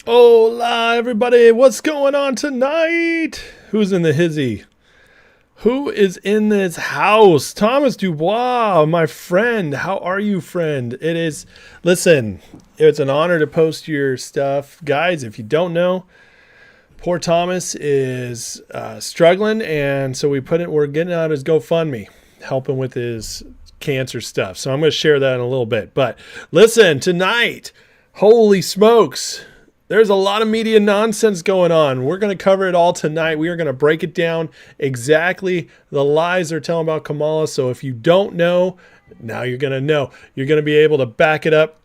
Hola, everybody. What's going on tonight? Who's in the hizzy? Who is in this house? Thomas Dubois, my friend. How are you, friend? Listen, it's an honor to post your stuff. Guys, if you don't know, poor Thomas is struggling, and so we're getting out his GoFundMe, helping with his cancer stuff. So I'm going to share that in a little bit. But listen, tonight, holy smokes. There's a lot of media nonsense going on. We're going to cover it all tonight. We are going to break it down exactly the lies they're telling about Kamala. So if you don't know, now you're going to know. You're going to be able to back it up.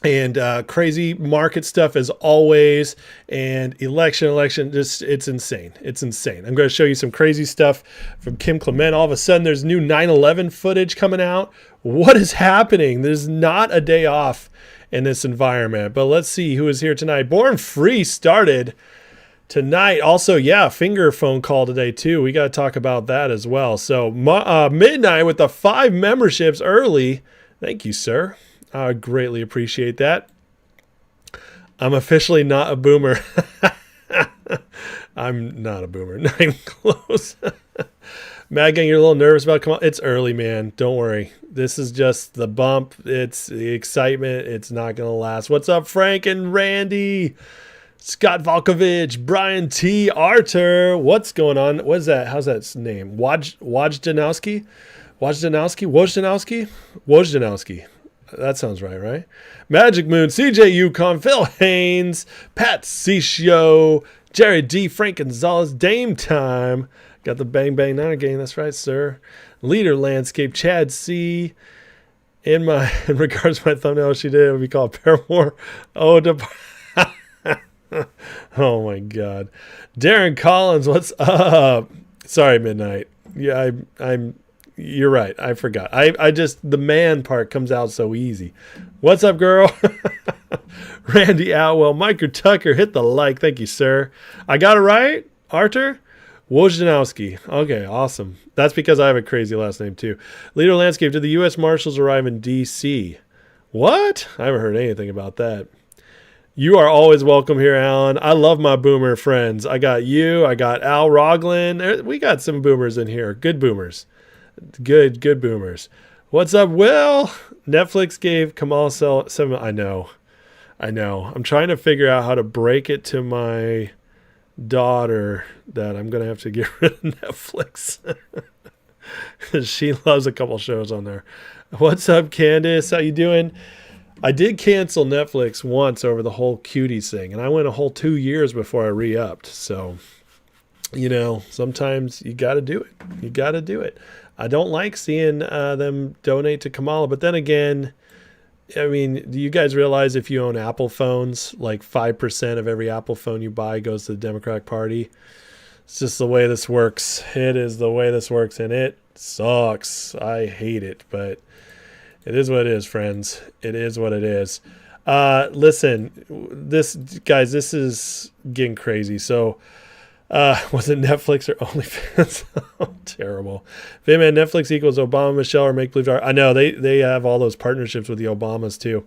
And crazy market stuff as always. And election, just it's insane. It's insane. I'm going to show you some crazy stuff from Kim Clement. All of a sudden, there's new 9/11 footage coming out. What is happening? There's not a day off in this environment. But let's see who is here tonight. Born Free started tonight. Also, finger phone call today too. We got to talk about that as well. So midnight with the 5 memberships early. Thank you, sir. I greatly appreciate that. I'm officially not a boomer. I'm not a boomer. Not even close. Mad Gang, you're a little nervous about Kamala. It's early, man. Don't worry. This is just the bump. It's the excitement. It's not going to last. What's up, Frank and Randy? Scott Volkovich, Brian T. Arter. What's going on? What is that? How's that name? Wojdanowski? Wojdanowski? That sounds right? Magic Moon, CJ Yukon, Phil Haynes, Pat Cicio, Jerry D. Frank Gonzalez, Dame Time. Got the Bang Bang Niner game. That's right, sir. Leader Landscape, Chad C. In regards to my thumbnail, she did. It would be called Paramore. Oh, oh my God. Darren Collins, what's up? Sorry, Midnight. Yeah, I'm. You're right. I forgot. I just the man part comes out so easy. What's up, girl? Randy Outwell, Micah Tucker, hit the like. Thank you, sir. I got it right, Arthur. Wojdanowski. Okay, awesome. That's because I have a crazy last name too. Leader Landscape, did the U.S. Marshals arrive in D.C.? What? I haven't heard anything about that. You are always welcome here, Alan. I love my boomer friends. I got you. I got Al Roglin. We got some boomers in here. Good boomers. Good boomers. What's up, Will? Netflix gave Kamala 7. I know. I'm trying to figure out how to break it to my daughter that I'm gonna have to get rid of Netflix. She loves a couple shows on there. What's up, Candace? How you doing? I did cancel Netflix once over the whole cuties thing, and I went a whole 2 years before I re-upped. So, sometimes you got to do it. I don't like seeing them donate to Kamala, but then again, I mean, do you guys realize if you own Apple phones, like 5% of every Apple phone you buy goes to the Democratic Party? It's just the way this works. It is the way this works, and it sucks. I hate it, but it is what it is, friends. It is what it is. Listen, this is getting crazy. So, was it Netflix or OnlyFans? Oh, terrible. Man, Netflix equals Obama, Michelle, or Make Believe. I know they have all those partnerships with the Obamas too.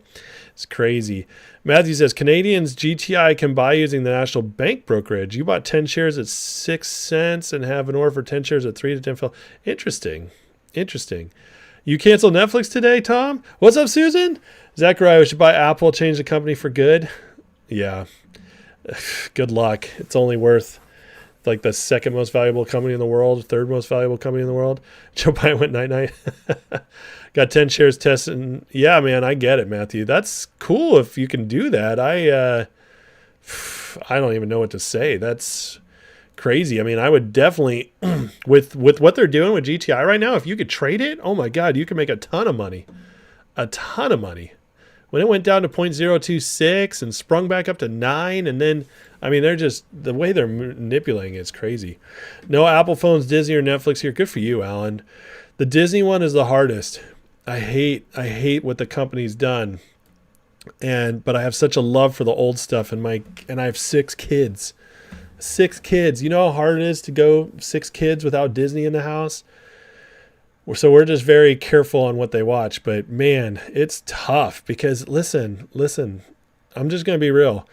It's crazy. Matthew says Canadians GTI can buy using the National Bank brokerage. You bought 10 shares at 6 cents and have an order for 10 shares at 3 to 10. Interesting. You canceled Netflix today, Tom? What's up, Susan? Zachariah, we should buy Apple, change the company for good. Yeah. Good luck. It's only worth like the second most valuable company in the world, third most valuable company in the world. Joe Biden went night. Got 10 shares testing. Yeah, man, I get it, Matthew. That's cool if you can do that. I don't even know what to say. That's crazy. I mean, I would definitely, with what they're doing with GTI right now, if you could trade it, oh my God, you could make a ton of money. When it went down to 0.026 and sprung back up to 9, and then, I mean, they're just, the way they're manipulating it is crazy. No Apple phones, Disney, or Netflix here. Good for you, Alan. The Disney one is the hardest. I hate what the company's done. But I have such a love for the old stuff, and I have 6 kids. 6 kids. You know how hard it is to go 6 kids without Disney in the house? So we're just very careful on what they watch. But man, it's tough because listen, I'm just going to be real.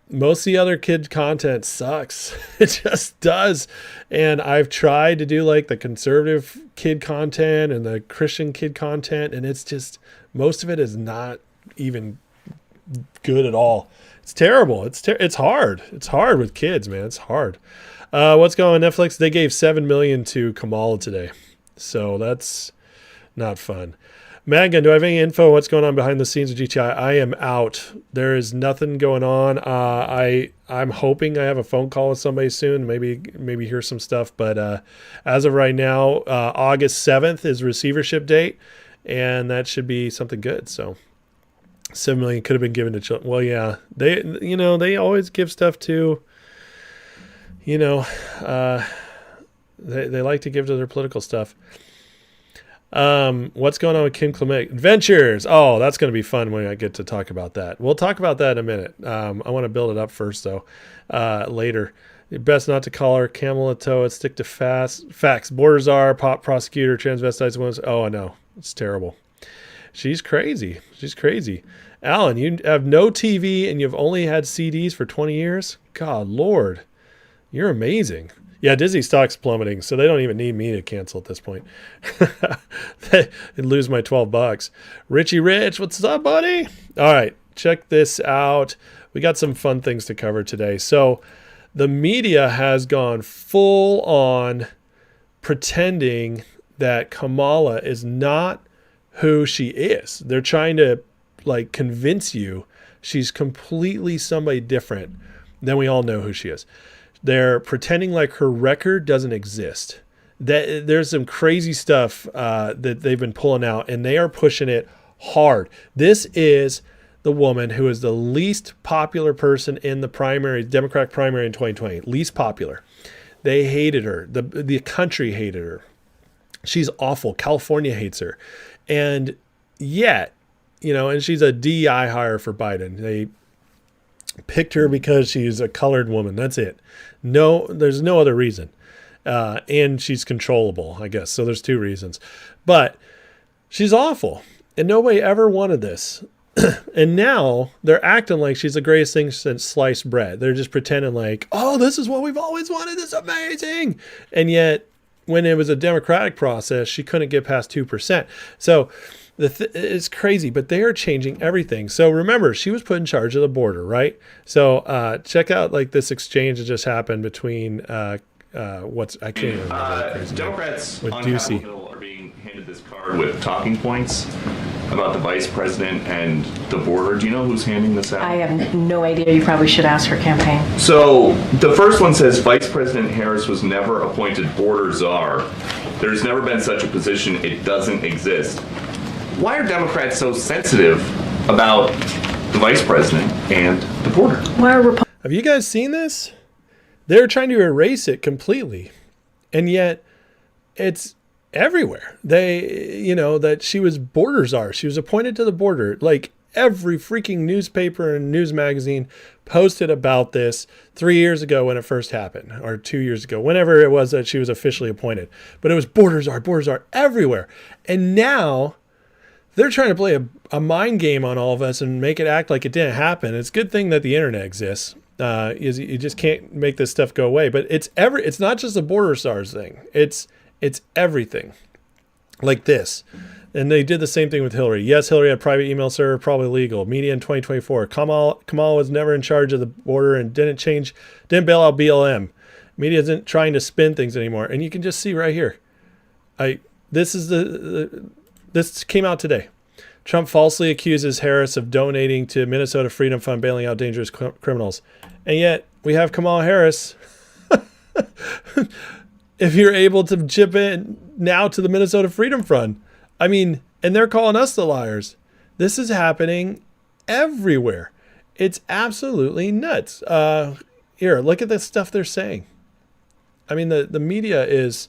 most of the other kid content sucks. It just does. And I've tried to do like the conservative kid content and the Christian kid content, and it's just, most of it is not even good at all. It's terrible. It's hard. It's hard with kids, man. It's hard. What's going on Netflix? They gave $7 million to Kamala today. So that's not fun. Megan, do I have any info what's going on behind the scenes of GTI? I am out. There is nothing going on. I'm hoping I have a phone call with somebody soon, maybe hear some stuff. But as of right now, August 7th is receivership date, and that should be something good. So $7 million could have been given to children. Well, yeah, they always give stuff to, they like to give to their political stuff. What's going on with Kim Clement? Adventures. Oh, that's going to be fun when I get to talk about that. We'll talk about that in a minute. I want to build it up first, though, later. Best not to call her Kamala Toa. Stick to facts. Borders are pop prosecutor, transvestites. Women's. Oh, I know. It's terrible. She's crazy. Alan, you have no TV and you've only had CDs for 20 years? God, Lord. You're amazing. Yeah, Disney stock's plummeting, so they don't even need me to cancel at this point. They'd lose my $12. Richie Rich, what's up, buddy? All right, check this out. We got some fun things to cover today. So the media has gone full on pretending that Kamala is not who she is. They're trying to convince you she's completely somebody different than we all know who she is. They're pretending like her record doesn't exist. That there's some crazy stuff that they've been pulling out, and they are pushing it hard. This is the woman who is the least popular person in the primary, Democratic primary in 2020. Least popular. They hated her. The country hated her. She's awful. California hates her. And yet, and she's a DEI hire for Biden. They picked her because she's a colored woman. That's it. No, there's no other reason. And she's controllable, I guess. So there's two reasons. But she's awful. And nobody ever wanted this. And now they're acting like she's the greatest thing since sliced bread. They're just pretending like, oh, this is what we've always wanted. This is amazing. And yet, when it was a democratic process, she couldn't get past 2%. So it's crazy, but they are changing everything. So remember, she was put in charge of the border, right? So check out this exchange that just happened between I can't even remember. Democrats with on Ducey. Capitol Hill are being handed this card with talking points about the vice president and the border. Do you know who's handing this out? I have no idea. You probably should ask her campaign. So the first one says Vice President Harris was never appointed border czar. There's never been such a position. It doesn't exist. Why are Democrats so sensitive about the vice president and the border? Why are Have you guys seen this? They're trying to erase it completely. And yet it's everywhere. That she was border czar. She was appointed to the border. Every freaking newspaper and news magazine posted about this 3 years ago when it first happened, or 2 years ago, whenever it was that she was officially appointed. But it was border czar everywhere. And now they're trying to play a mind game on all of us and make it act like it didn't happen. It's a good thing that the internet exists. You just can't make this stuff go away. But it's not just a border czars thing. It's everything like this. And they did the same thing with Hillary. Yes, Hillary had a private email server, probably legal. Media in 2024. Kamala was never in charge of the border and didn't bail out BLM. Media isn't trying to spin things anymore. And you can just see right here. This came out today. Trump falsely accuses Harris of donating to Minnesota Freedom Fund, bailing out dangerous criminals. And yet we have Kamala Harris. If you're able to chip in now to the Minnesota Freedom Fund. And they're calling us the liars. This is happening everywhere. It's absolutely nuts. Here, look at the stuff they're saying. The media is...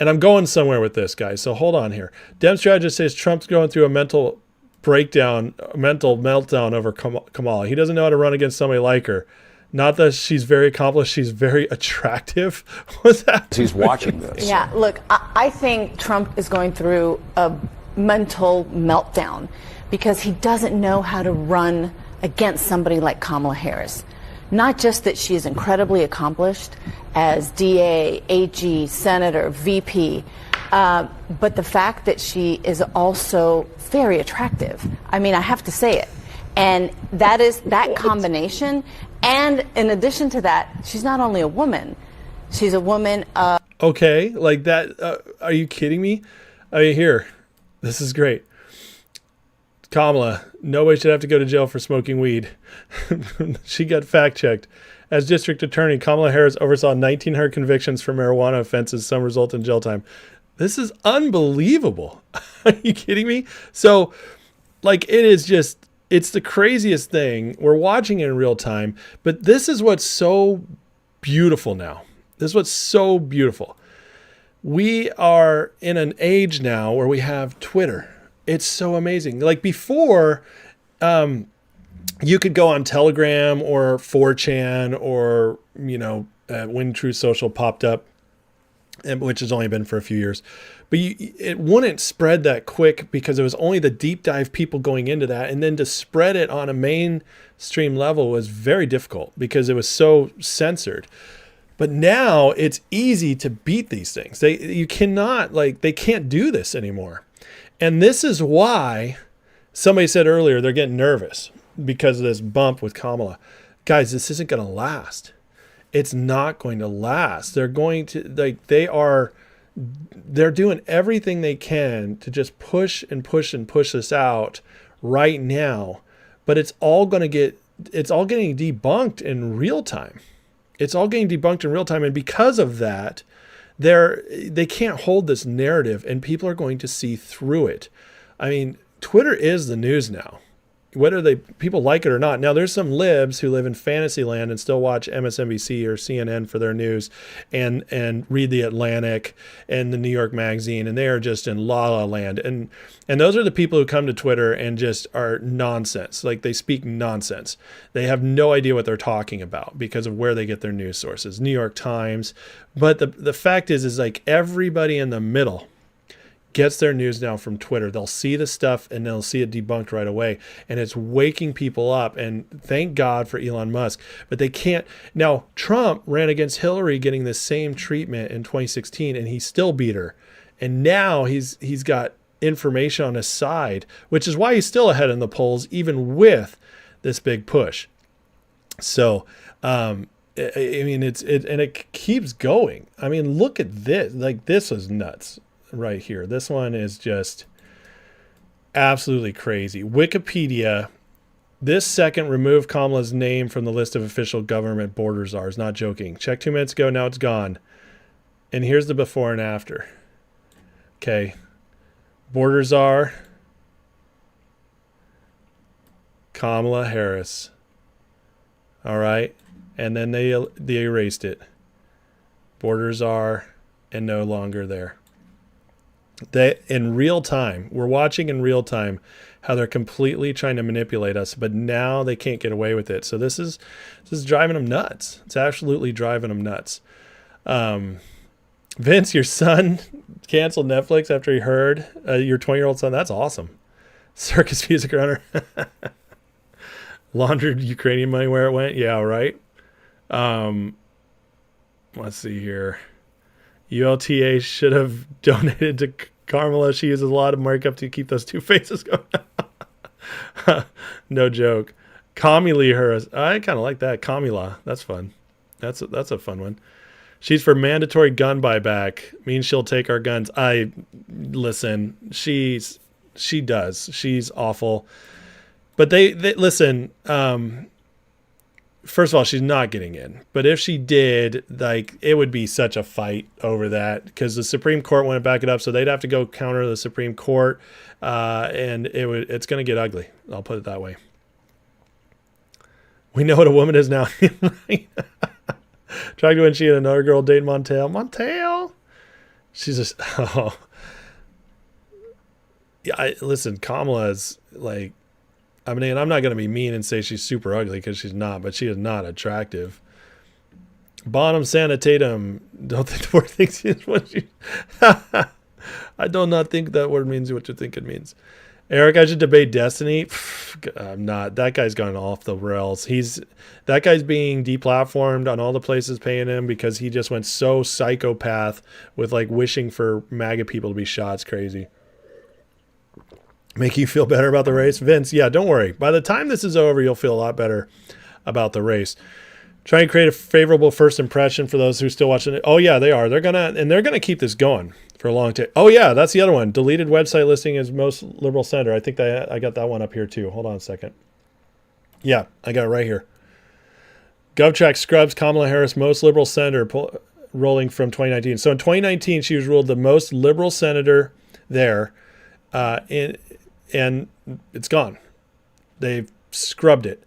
And I'm going somewhere with this, guys, so hold on here. Dem strategist says Trump's going through a mental meltdown over Kamala. He doesn't know how to run against somebody like her. Not that she's very accomplished, she's very attractive. What's that? He's watching this. Yeah, look, I think Trump is going through a mental meltdown because he doesn't know how to run against somebody like Kamala Harris. Not just that she is incredibly accomplished as DA, AG, Senator, VP, but the fact that she is also very attractive. I mean, I have to say it. And that combination. And in addition to that, she's not only a woman, she's a woman of... Okay, like that. Are you kidding me? I mean, here, this is great. Kamala, nobody should have to go to jail for smoking weed. She got fact checked. As district attorney, Kamala Harris oversaw 1,900 convictions for marijuana offenses. Some result in jail time. This is unbelievable. Are you kidding me? So, like, it's the craziest thing. We're watching it in real time, but this is what's so beautiful now. This is what's so beautiful. We are in an age now where we have Twitter. It's so amazing. Like before, you could go on Telegram or 4chan or, when True Social popped up, which has only been for a few years. But it wouldn't spread that quick because it was only the deep dive people going into that. And then to spread it on a mainstream level was very difficult because it was so censored. But now it's easy to beat these things. They can't do this anymore. And this is why somebody said earlier they're getting nervous because of this bump with Kamala. Guys, this isn't going to last. It's not going to last. They're going to, they're doing everything they can to just push this out right now. But it's all getting debunked in real time. It's all getting debunked in real time. And because of that, they can't hold this narrative and people are going to see through it. I mean, Twitter is the news now, whether people like it or not. Now, there's some libs who live in fantasy land and still watch MSNBC or CNN for their news and read The Atlantic and the New York Magazine, and they are just in la land. And those are the people who come to Twitter and just are nonsense. Like, they speak nonsense. They have no idea what they're talking about because of where they get their news sources. New York Times. But the fact is like everybody in the middle gets their news now from Twitter. They'll see the stuff and they'll see it debunked right away. And it's waking people up. And thank God for Elon Musk. But they can't. Now, Trump ran against Hillary getting the same treatment in 2016 and he still beat her. And now he's got information on his side, which is why he's still ahead in the polls, even with this big push. So, I mean, it keeps going. I mean, look at this. Like, this is nuts right here. This one is just absolutely crazy. Wikipedia, this second removed Kamala's name from the list of official government border czars. Not joking. Checked 2 minutes ago. Now it's gone. And here's the before and after. Okay. Border czar. Kamala Harris. All right. And then they erased it. Borders are and no longer there. They in real time, we're watching in real time how they're completely trying to manipulate us, but now they can't get away with it. So this is driving them nuts. It's absolutely driving them nuts. Vince, your son canceled Netflix after he heard your 20-year-old son. That's awesome. Circus music runner. Laundered Ukrainian money where it went. Yeah, right. Let's see here. ULTA should have donated to Kamala. She uses a lot of markup to keep those two faces going. No joke. Kamala Harris. I kind of like that. Kamala. That's fun. That's a fun one. She's for mandatory gun buyback. Means she'll take our guns. Listen. She does. She's awful. But they listen. First of all, she's not getting in. But if she did, like, it would be such a fight over that because the Supreme Court wouldn't back it up, so they'd have to go counter the Supreme Court, and it's going to get ugly. I'll put it that way. We know what a woman is now. Right? Tried when she and another girl dated Montel. Montel. She's just Yeah, listen, Kamala is like. I mean, I'm not going to be mean and say she's super ugly because she's not, but she is not attractive. Bonham Sanitatum. Don't think the word thinks what you. I do not think that word means what you think it means. Eric, I should debate Destiny. I'm not. That guy's gone off the rails. That guy's being deplatformed on all the places paying him because he just went so psychopath with like wishing for MAGA people to be shot. It's crazy. Make you feel better about the race, Vince? Yeah, don't worry. By the time this is over, you'll feel a lot better about the race. Try and create a favorable first impression for those who are still watching it. Oh yeah, they are. They're gonna keep this going for a long time. Oh yeah, that's the other one. Deleted website listing as most liberal senator. I think I got that one up here too. Hold on a second. Yeah, I got it right here. GovTrack scrubs Kamala Harris most liberal senator rolling from 2019. So in 2019, she was ruled the most liberal senator there, and it's gone. They've scrubbed it.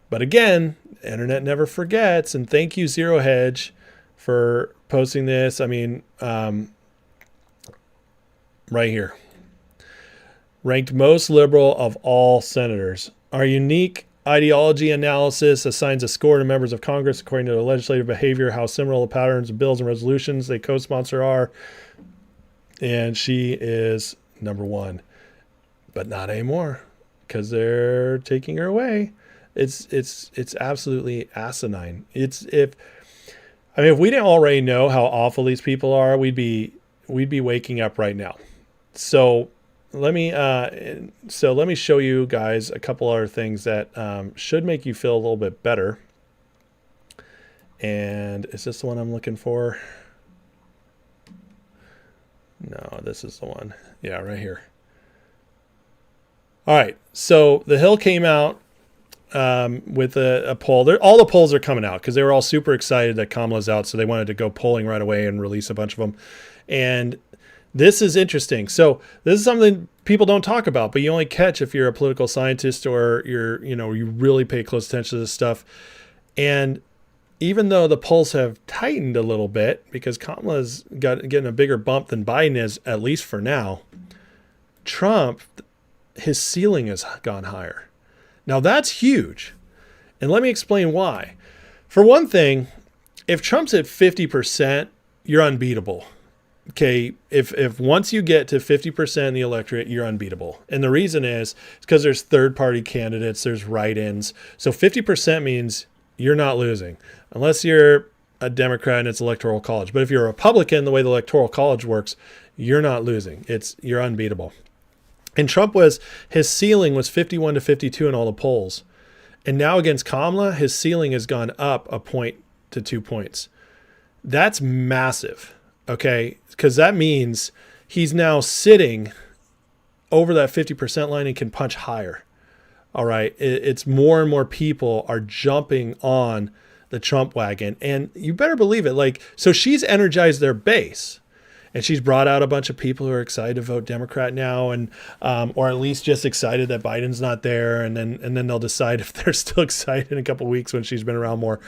But again, internet never forgets. And thank you, Zero Hedge, for posting this. I mean, right here. Ranked most liberal of all senators. Our unique ideology analysis assigns a score to members of Congress according to their legislative behavior, how similar the patterns of bills and resolutions they co-sponsor are. And she is number one. But not anymore, because they're taking her away. It's absolutely asinine. If we didn't already know how awful these people are, we'd be waking up right now. So let me show you guys a couple other things that should make you feel a little bit better. And is this the one I'm looking for? No, this is the one. Yeah, right here. All right. So the Hill came out with a poll. All the polls are coming out because they were all super excited that Kamala's out. So they wanted to go polling right away and release a bunch of them. And this is interesting. So this is something people don't talk about, but you only catch if you're a political scientist or you really pay close attention to this stuff. And even though the polls have tightened a little bit because Kamala's getting a bigger bump than Biden is, at least for now, Trump, his ceiling has gone higher. Now that's huge. And let me explain why. For one thing, if Trump's at 50%, you're unbeatable. Okay, if once you get to 50% in the electorate, you're unbeatable. And the reason is because there's third-party candidates, there's write-ins. So 50% means you're not losing, unless you're a Democrat and it's electoral college. But if you're a Republican, the way the electoral college works, you're not losing. You're unbeatable. And his ceiling was 51 to 52 in all the polls. And now against Kamala, his ceiling has gone up a point to 2 points. That's massive. Okay, because that means he's now sitting over that 50% line and can punch higher. All right, it's more and more people are jumping on the Trump wagon, and you better believe it. So she's energized their base, and she's brought out a bunch of people who are excited to vote Democrat now, and or at least just excited that Biden's not there, and then they'll decide if they're still excited in a couple of weeks when she's been around more.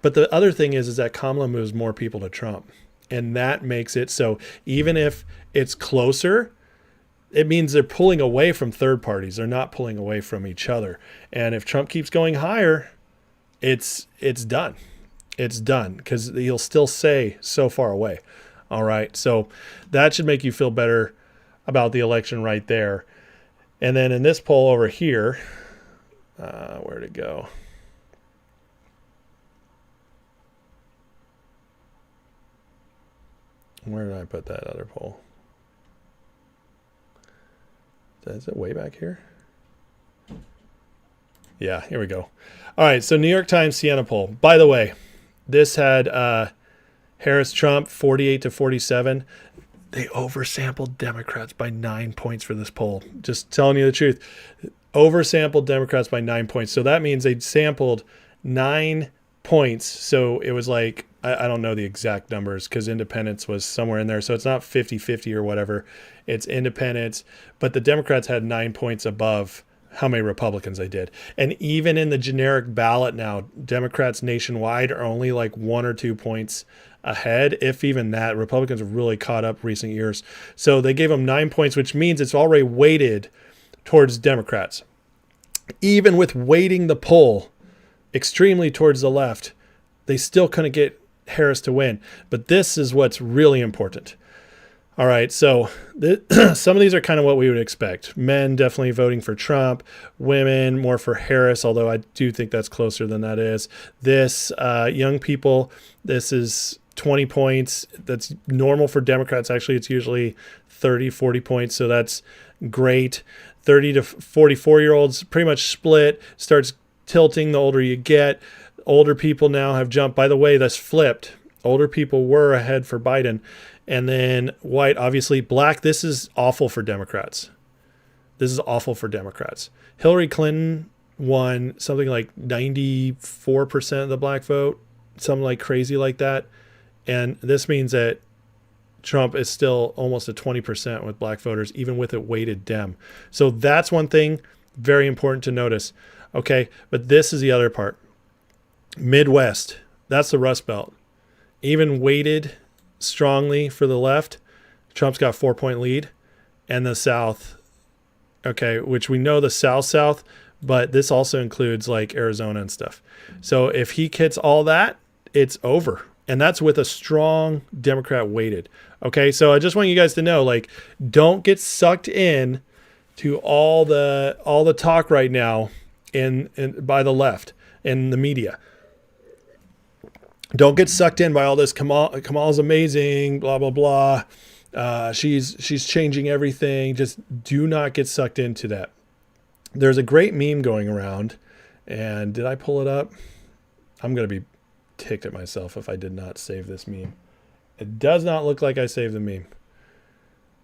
But the other thing is that Kamala moves more people to Trump. And that makes it so even if it's closer, it means they're pulling away from third parties. They're not pulling away from each other. And if Trump keeps going higher, it's done. It's done because he'll still say so far away. All right. So that should make you feel better about the election right there. And then in this poll over here, where'd it go? Where did I put that other poll? Is it way back here? Yeah, here we go. All right, so New York Times Siena poll. By the way, this had Harris-Trump 48 to 47. They oversampled Democrats by 9 points for this poll. Just telling you the truth. Oversampled Democrats by 9 points. So that means they sampled 9 points. So it was like, I don't know the exact numbers because independents was somewhere in there. So it's not 50-50 or whatever. It's independents. But the Democrats had 9 points above how many Republicans they did. And even in the generic ballot now, Democrats nationwide are only like 1 or 2 points ahead, if even that. Republicans have really caught up recent years. So they gave them 9 points, which means it's already weighted towards Democrats. Even with weighting the poll extremely towards the left, they still couldn't get Harris to win. But this is what's really important. All right, so some of these are kind of what we would expect. Men definitely voting for Trump, women more for Harris, although I do think that's closer than that is. This, young people, this is 20 points. That's normal for Democrats. Actually, it's usually 30, 40 points, so that's great. 30 to 44-year-olds pretty much split, starts tilting the older you get. Older people now have jumped. By the way, that's flipped. Older people were ahead for Biden. And then white, obviously. Black, this is awful for Democrats. This is awful for Democrats. Hillary Clinton won something like 94% of the black vote, something like crazy like that. And this means that Trump is still almost at 20% with black voters, even with a weighted Dem. So that's one thing very important to notice. Okay, but this is the other part. Midwest, that's the Rust Belt. Even weighted strongly for the left, Trump's got 4-point lead. And the South, okay, which we know the South, but this also includes like Arizona and stuff. So if he hits all that, it's over. And that's with a strong Democrat weighted. Okay, so I just want you guys to know, like, don't get sucked in to all the talk right now in by the left and the media. Don't get sucked in by all this. Kamala's amazing, blah, blah, blah. She's changing everything. Just do not get sucked into that. There's a great meme going around. And did I pull it up? I'm going to be ticked at myself if I did not save this meme. It does not look like I saved the meme.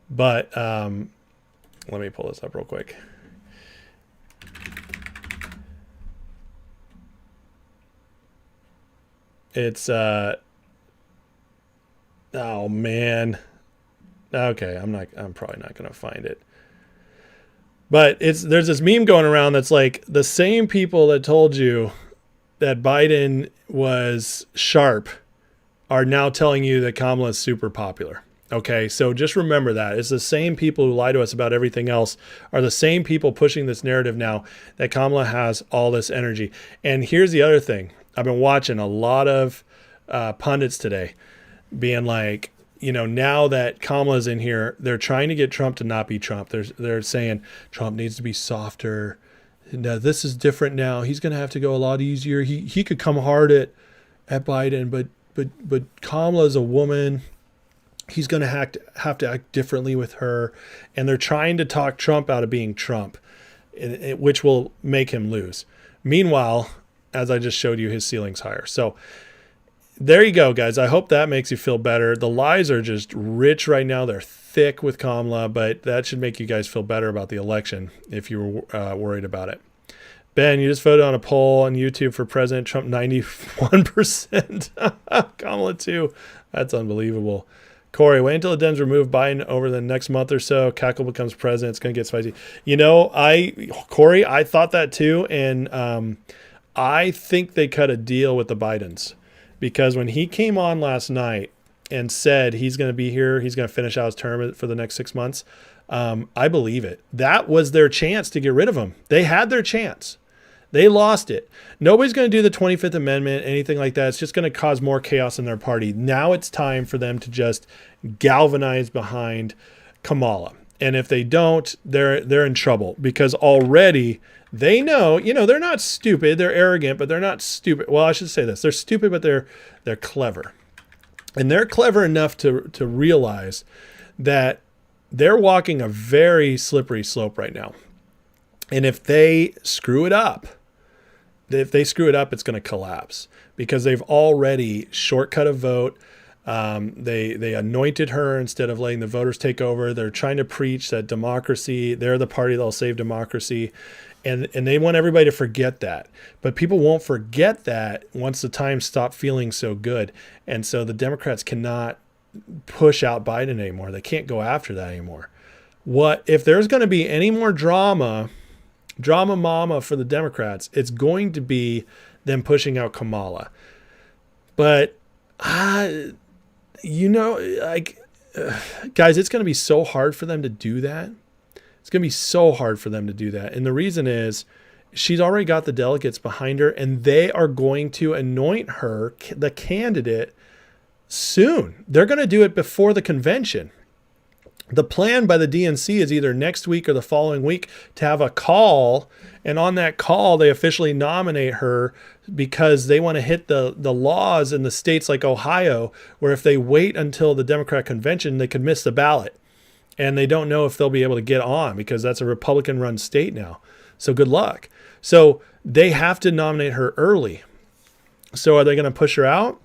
But let me pull this up real quick. It's oh man. Okay, I'm probably not going to find it. But there's this meme going around that's like the same people that told you that Biden was sharp are now telling you that Kamala is super popular. Okay, so just remember that. It's the same people who lie to us about everything else are the same people pushing this narrative now that Kamala has all this energy. And here's the other thing. I've been watching a lot of pundits today being like, you know, now that Kamala's in here, they're trying to get Trump to not be Trump. They're saying Trump needs to be softer. Now this is different now. He's going to have to go a lot easier. He could come hard at Biden, but Kamala's a woman. He's going to have to act differently with her. And they're trying to talk Trump out of being Trump, which will make him lose. Meanwhile, as I just showed you, his ceiling's higher. So there you go, guys. I hope that makes you feel better. The lies are just rich right now. They're thick with Kamala, but that should make you guys feel better about the election if you were worried about it. Ben, you just voted on a poll on YouTube for President Trump, 91%. Kamala too. That's unbelievable. Corey, wait until the Dems remove Biden over the next month or so. Cackle becomes president. It's going to get spicy. You know, Corey, I thought that too. And I think they cut a deal with the Bidens because when he came on last night and said he's going to be here, he's going to finish out his term for the next 6 months, I believe it. That was their chance to get rid of him. They had their chance. They lost it. Nobody's going to do the 25th Amendment, anything like that. It's just going to cause more chaos in their party. Now it's time for them to just galvanize behind Kamala. And if they don't, they're in trouble because already they know, you know, they're not stupid. They're arrogant, but they're not stupid. Well, I should say this. They're stupid, but they're clever. And they're clever enough to realize that they're walking a very slippery slope right now. And if they screw it up, it's going to collapse because they've already shortcut a vote. They anointed her instead of letting the voters take over. They're trying to preach that democracy, they're the party that'll save democracy. And they want everybody to forget that. But people won't forget that once the times stop feeling so good. And so the Democrats cannot push out Biden anymore. They can't go after that anymore. What if there's going to be any more drama mama for the Democrats, it's going to be them pushing out Kamala. But, you know, like, guys, it's going to be so hard for them to do that. It's going to be so hard for them to do that. And the reason is she's already got the delegates behind her, and they are going to anoint her the candidate soon. They're going to do it before the convention. The plan by the DNC is either next week or the following week to have a call, and on that call they officially nominate her because they want to hit the laws in the states like Ohio, where if they wait until the Democrat convention, they could miss the ballot. And they don't know if they'll be able to get on because that's a Republican-run state now. So good luck. So they have to nominate her early. So are they going to push her out?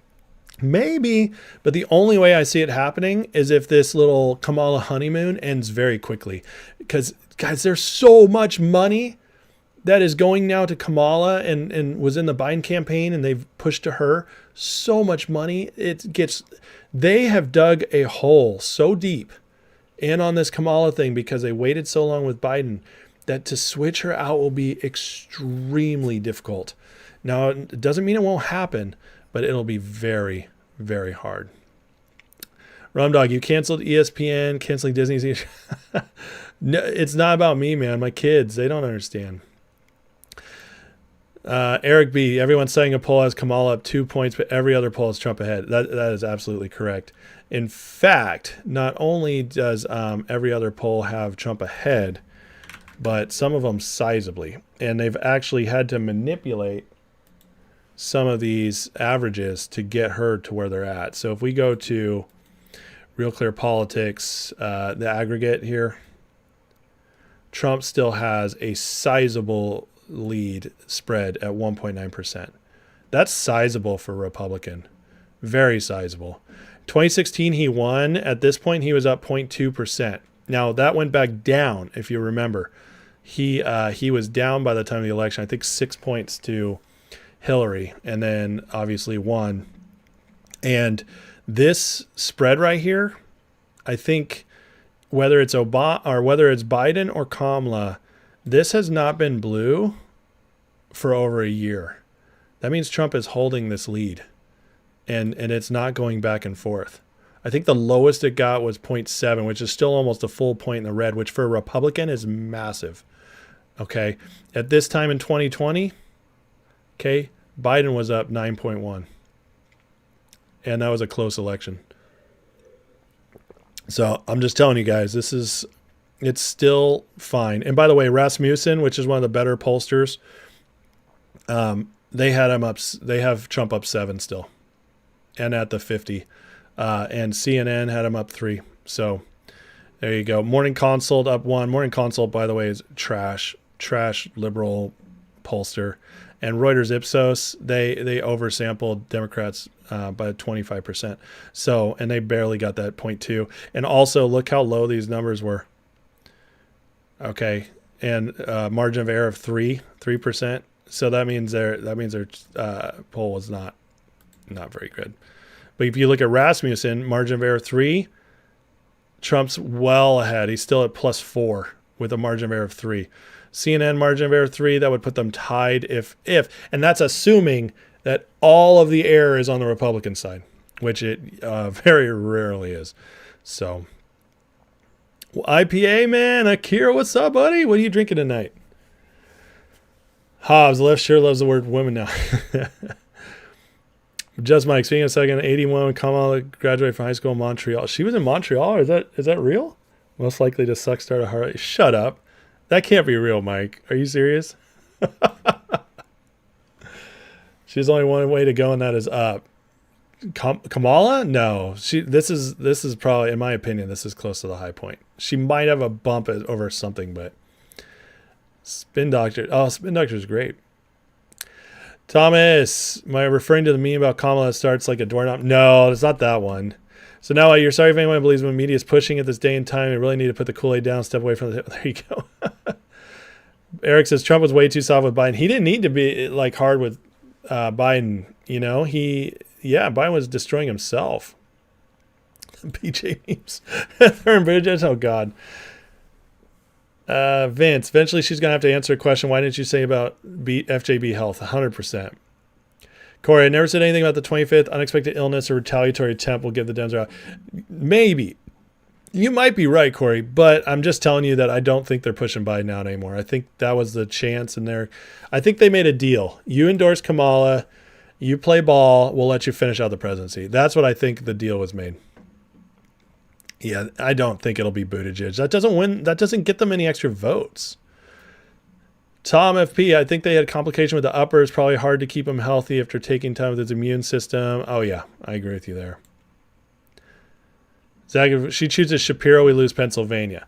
Maybe, but the only way I see it happening is if this little Kamala honeymoon ends very quickly. Because, guys, there's so much money that is going now to Kamala and was in the Biden campaign, and they've pushed to her. So much money. They have dug a hole so deep in on this Kamala thing because they waited so long with Biden that to switch her out will be extremely difficult. Now, it doesn't mean it won't happen, but it'll be very, very hard. Rumdog, you canceled ESPN, canceling Disney. No, it's not about me, man. My kids, they don't understand. Eric B, everyone's saying a poll has Kamala up 2 points, but every other poll has Trump ahead. That is absolutely correct. In fact, not only does every other poll have Trump ahead, but some of them sizably. And they've actually had to manipulate some of these averages to get her to where they're at. So if we go to Real Clear Politics, the aggregate here, Trump still has a sizable lead spread at 1.9%. That's sizable for a Republican. Very sizable. 2016, he won. At this point, he was up 0.2%. Now, that went back down, if you remember. He was down by the time of the election, I think 6 points to Hillary, and then obviously won. And this spread right here, I think whether it's Obama or whether it's Biden or Kamala, this has not been blue for over a year. That means Trump is holding this lead, and it's not going back and forth. I think the lowest it got was 0.7, which is still almost a full point in the red, which for a Republican is massive. Okay. At this time in 2020, okay, Biden was up 9.1. And that was a close election. So I'm just telling you guys, it's still fine. And by the way, Rasmussen, which is one of the better pollsters, they have Trump up 7 still. And at the 50. And CNN had him up 3. So there you go. Morning Consult up 1. Morning Consult, by the way, is trash liberal pollster. And Reuters Ipsos, they oversampled Democrats by 25%. So, and they barely got that 0.2. And also, look how low these numbers were. Okay, and margin of error of 3%. So that means their poll was not very good. But if you look at Rasmussen, margin of error 3, Trump's well ahead. He's still at +4 with a margin of error of 3. CNN margin of error 3, that would put them tied if, and that's assuming that all of the error is on the Republican side, which it very rarely is. So, IPA, man, Akira, what's up, buddy? What are you drinking tonight? Hobbs left sure loves the word women now. Just Mike, speaking of a second, 81, Kamala graduated from high school in Montreal. She was in Montreal? Is that real? Most likely to suck start a heart. Shut up. That can't be real, Mike. Are you serious? She's only one way to go, and that is up. Kamala? No. This is probably, in my opinion, this is close to the high point. She might have a bump over something, but Spin Doctor. Oh, Spin Doctor is great. Thomas, am I referring to the meme about Kamala that starts like a doorknob? No, it's not that one. So now you're sorry if anyone believes when media is pushing at this day and time, they really need to put the Kool-Aid down, step away from the... There you go. Eric says Trump was way too soft with Biden. He didn't need to be like hard with Biden. You know, Biden was destroying himself. PJ memes. Thurman Bridges. Oh, God. Vince, eventually she's going to have to answer a question. Why didn't you say about FJB health? 100%. Corey, I never said anything about the 25th unexpected illness or retaliatory attempt will give the Dems out. Maybe. You might be right, Corey, but I'm just telling you that I don't think they're pushing Biden out anymore. I think that was the chance in there. I think they made a deal. You endorse Kamala, you play ball, we'll let you finish out the presidency. That's what I think the deal was made. Yeah, I don't think it'll be Buttigieg. That doesn't win. That doesn't get them any extra votes. Tom FP, I think they had complication with the upper. It's probably hard to keep him healthy after taking time with his immune system. Oh yeah, I agree with you there. Zach, if she chooses Shapiro, we lose Pennsylvania.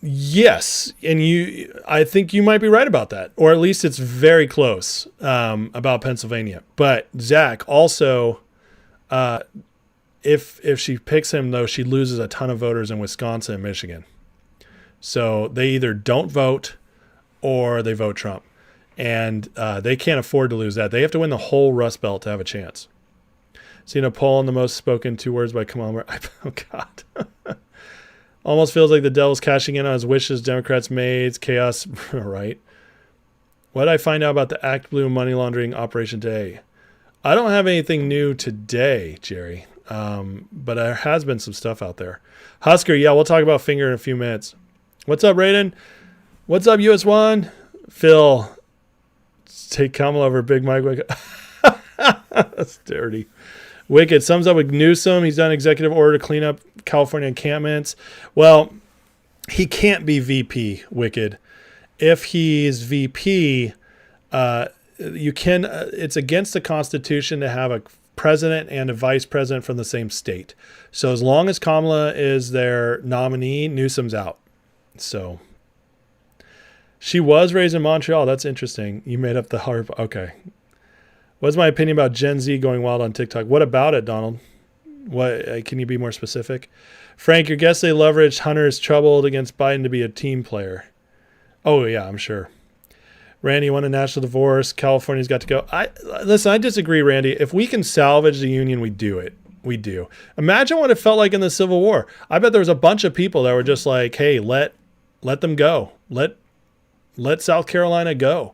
Yes, and I think you might be right about that, or at least it's very close about Pennsylvania. But Zach, also, if she picks him though, she loses a ton of voters in Wisconsin and Michigan. So they either don't vote or they vote Trump. And they can't afford to lose that. They have to win the whole Rust Belt to have a chance. Seen a poll on the most spoken 2 words by Kamala. Oh, God. Almost feels like the devil's cashing in on his wishes Democrats made. It's chaos. Right. What did I find out about the Act Blue money laundering operation today? I don't have anything new today, Jerry. But there has been some stuff out there. Husker, yeah, we'll talk about Finger in a few minutes. What's up, Raiden? What's up, US1? Phil, take Kamala over Big Mike Wicked. That's dirty. Wicked sums up with Newsom. He's done executive order to clean up California encampments. Well, he can't be VP, Wicked. If he's VP, you can. It's against the Constitution to have a president and a vice president from the same state. So as long as Kamala is their nominee, Newsom's out. So she was raised in Montreal. That's interesting. You made up the harp. Okay. What's my opinion about Gen Z going wild on TikTok? What about it, Donald? What can you be more specific? Frank, your guess they leveraged Hunter's troubled against Biden to be a team player. Oh yeah, I'm sure. Randy won a national divorce. California's got to go. Listen, I disagree, Randy. If we can salvage the union, we do it. We do. Imagine what it felt like in the Civil War. I bet there was a bunch of people that were just like, hey, let them go. Let South Carolina go.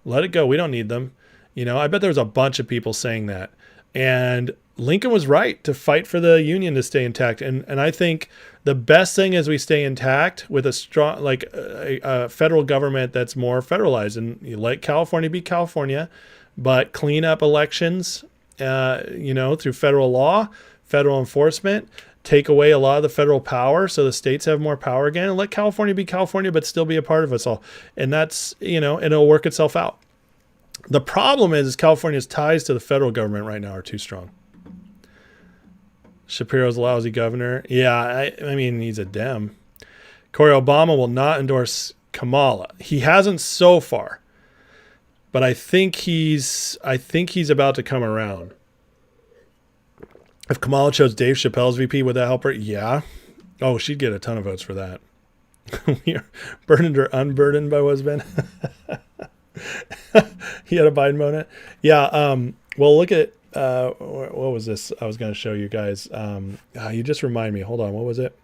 Let it go. We don't need them. You know, I bet there was a bunch of people saying that. And Lincoln was right to fight for the union to stay intact. And I think the best thing is we stay intact with a strong, like a federal government that's more federalized. And you let California be California, but clean up elections, through federal law, federal enforcement, take away a lot of the federal power so the states have more power again, and let California be California, but still be a part of us all. And that's, it'll work itself out. The problem is California's ties to the federal government right now are too strong. Shapiro's a lousy governor. Yeah, I mean, he's a Dem. Corey, Obama will not endorse Kamala. He hasn't so far. But I think he's about to come around. If Kamala chose Dave Chappelle's VP, would that help her? Yeah. Oh, she'd get a ton of votes for that. We are burdened or unburdened by what's been. He had a Biden moment. Yeah. Well, look at what was this? I was going to show you guys. You just remind me. Hold on. What was it?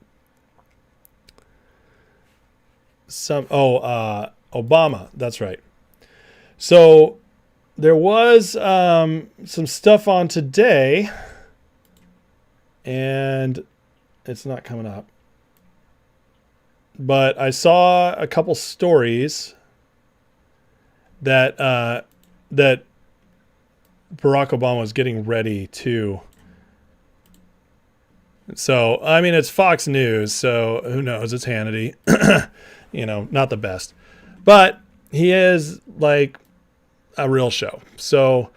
Obama. That's right. So there was some stuff on today, and it's not coming up. But I saw a couple stories that that Barack Obama was getting ready to. So, I mean, it's Fox News, so who knows? It's Hannity. Not the best. But he is like a real show. So,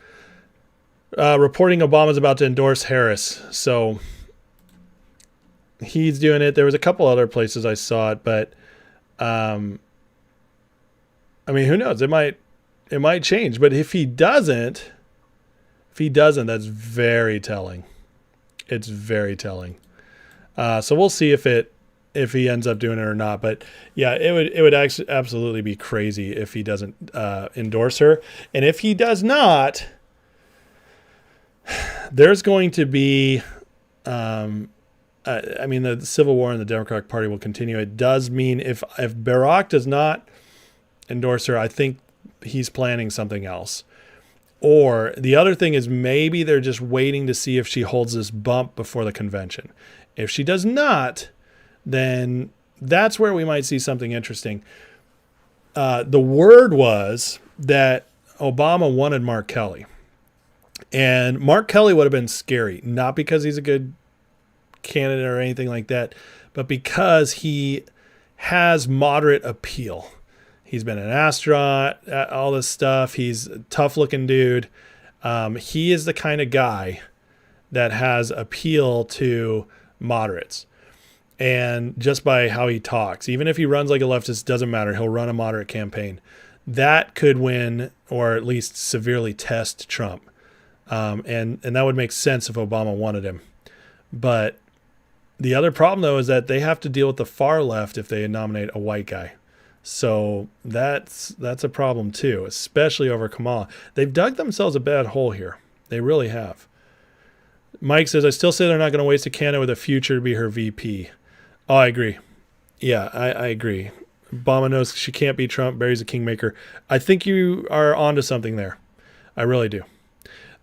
reporting Obama's about to endorse Harris. So, he's doing it. There was a couple other places I saw it, but I mean, who knows? It might change. But if he doesn't, that's very telling. It's very telling. So we'll see if he ends up doing it or not. But yeah, it would actually absolutely be crazy if he doesn't endorse her. And if he does not, there's going to be, the civil war in the Democratic Party will continue. It does mean if Barack does not endorse her, I think he's planning something else. Or the other thing is maybe they're just waiting to see if she holds this bump before the convention. If she does not, then that's where we might see something interesting. The word was that Obama wanted Mark Kelly. And Mark Kelly would have been scary, not because he's a good candidate or anything like that, but because he has moderate appeal. He's been an astronaut, all this stuff. He's a tough looking dude. He is the kind of guy that has appeal to moderates. And just by how he talks, even if he runs like a leftist, doesn't matter. He'll run a moderate campaign. That could win or at least severely test Trump. And that would make sense if Obama wanted him. But the other problem, though, is that they have to deal with the far left if they nominate a white guy. So that's a problem, too, especially over Kamala. They've dug themselves a bad hole here. They really have. Mike says, I still say they're not going to waste a candidate with a future to be her VP. Oh, I agree. Yeah, I agree. Obama knows she can't beat Trump. Barry's a kingmaker. I think you are onto something there. I really do.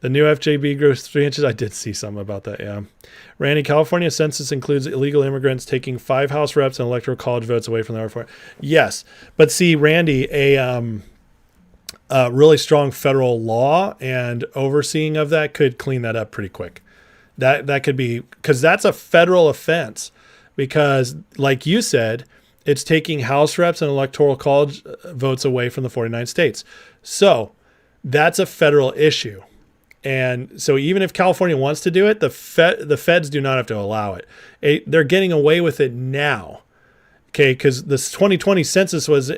The new FJB grows 3 inches. I did see something about that, yeah. Randy, California census includes illegal immigrants taking 5 House reps and electoral college votes away from the R4. Yes, but see, Randy, a really strong federal law and overseeing of that could clean that up pretty quick. That could be, because that's a federal offense. Because, like you said, it's taking House reps and electoral college votes away from the 49 states. So that's a federal issue. And so even if California wants to do it, the feds do not have to allow it. They're getting away with it now. Okay, because this 2020 census was,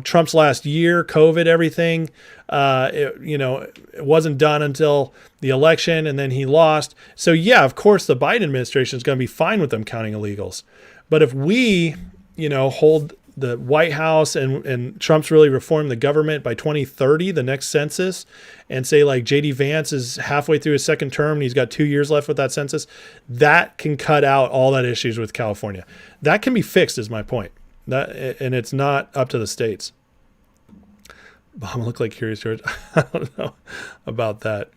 Trump's last year, COVID, everything. It wasn't done until the election, and then he lost. So, yeah, of course, the Biden administration is going to be fine with them counting illegals. But if we, hold the White House and Trump's really reformed the government by 2030, the next census, and say like J.D. Vance is halfway through his second term and he's got 2 years left with that census, that can cut out all that issues with California. That can be fixed is my point. And it's not up to the states. Obama looked like Curious George. I don't know about that.